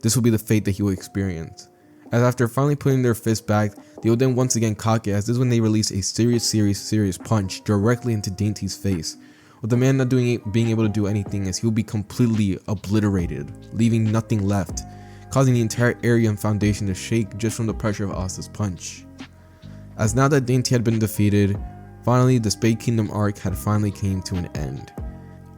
this will be the fate that he will experience. As after finally putting their fists back, they will then once again cock it, as this is when they release a serious punch directly into Dainty's face, with the man not being able to do anything, as he will be completely obliterated, leaving nothing left, causing the entire area and foundation to shake just from the pressure of Asta's punch. As now that Dainty had been defeated, finally the Spade Kingdom arc had finally came to an end.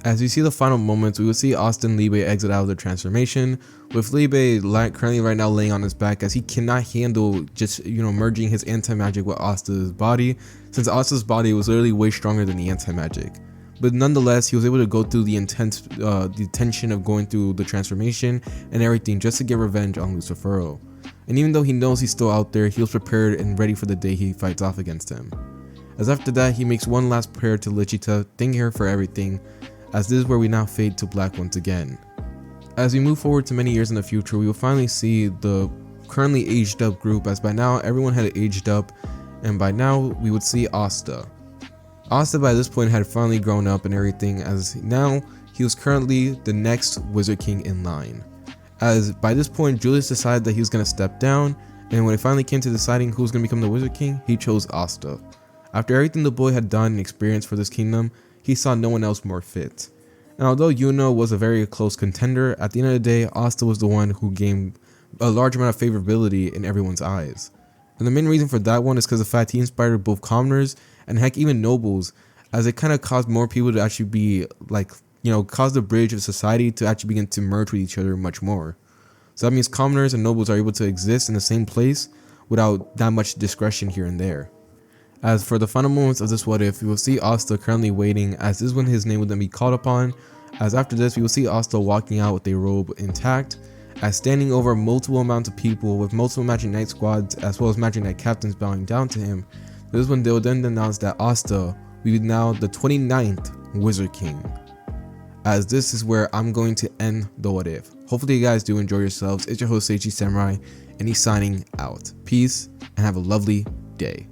As we see the final moments, we will see Asta and Libe exit out of the transformation, with Libe currently right now laying on his back as he cannot handle just, merging his anti-magic with Asta's body, since Asta's body was literally way stronger than the anti-magic. But nonetheless, he was able to go through the tension of going through the transformation and everything just to get revenge on Lucifero. And even though he knows he's still out there, he was prepared and ready for the day he fights off against him. As after that, he makes one last prayer to Lichita, thanking her for everything, as this is where we now fade to black once again. As we move forward to many years in the future, we will finally see the currently aged up group, as by now everyone had aged up, and by now we would see Asta. Asta by this point had finally grown up and everything, as now he was currently the next Wizard King in line. As by this point Julius decided that he was going to step down, and when it finally came to deciding who was going to become the Wizard King, he chose Asta. After everything the boy had done and experienced for this kingdom, he saw no one else more fit. And although Yuno was a very close contender, at the end of the day, Asta was the one who gained a large amount of favorability in everyone's eyes. And the main reason for that one is because of the fact he inspired both commoners and heck even nobles, as it kind of caused more people to actually be cause the bridge of society to actually begin to merge with each other much more. So that means commoners and nobles are able to exist in the same place without that much discretion here and there. As for the final moments of this what if, we will see Asta currently waiting, as this is when his name would then be called upon, as after this we will see Asta walking out with a robe intact, as standing over multiple amounts of people with multiple Magic Knight squads as well as Magic Knight captains bowing down to him. This is when they will then announce that Asta will be now the 29th Wizard King. As this is where I'm going to end the what if. Hopefully you guys do enjoy yourselves. It's your host Seichi Samurai, and he's signing out. Peace and have a lovely day.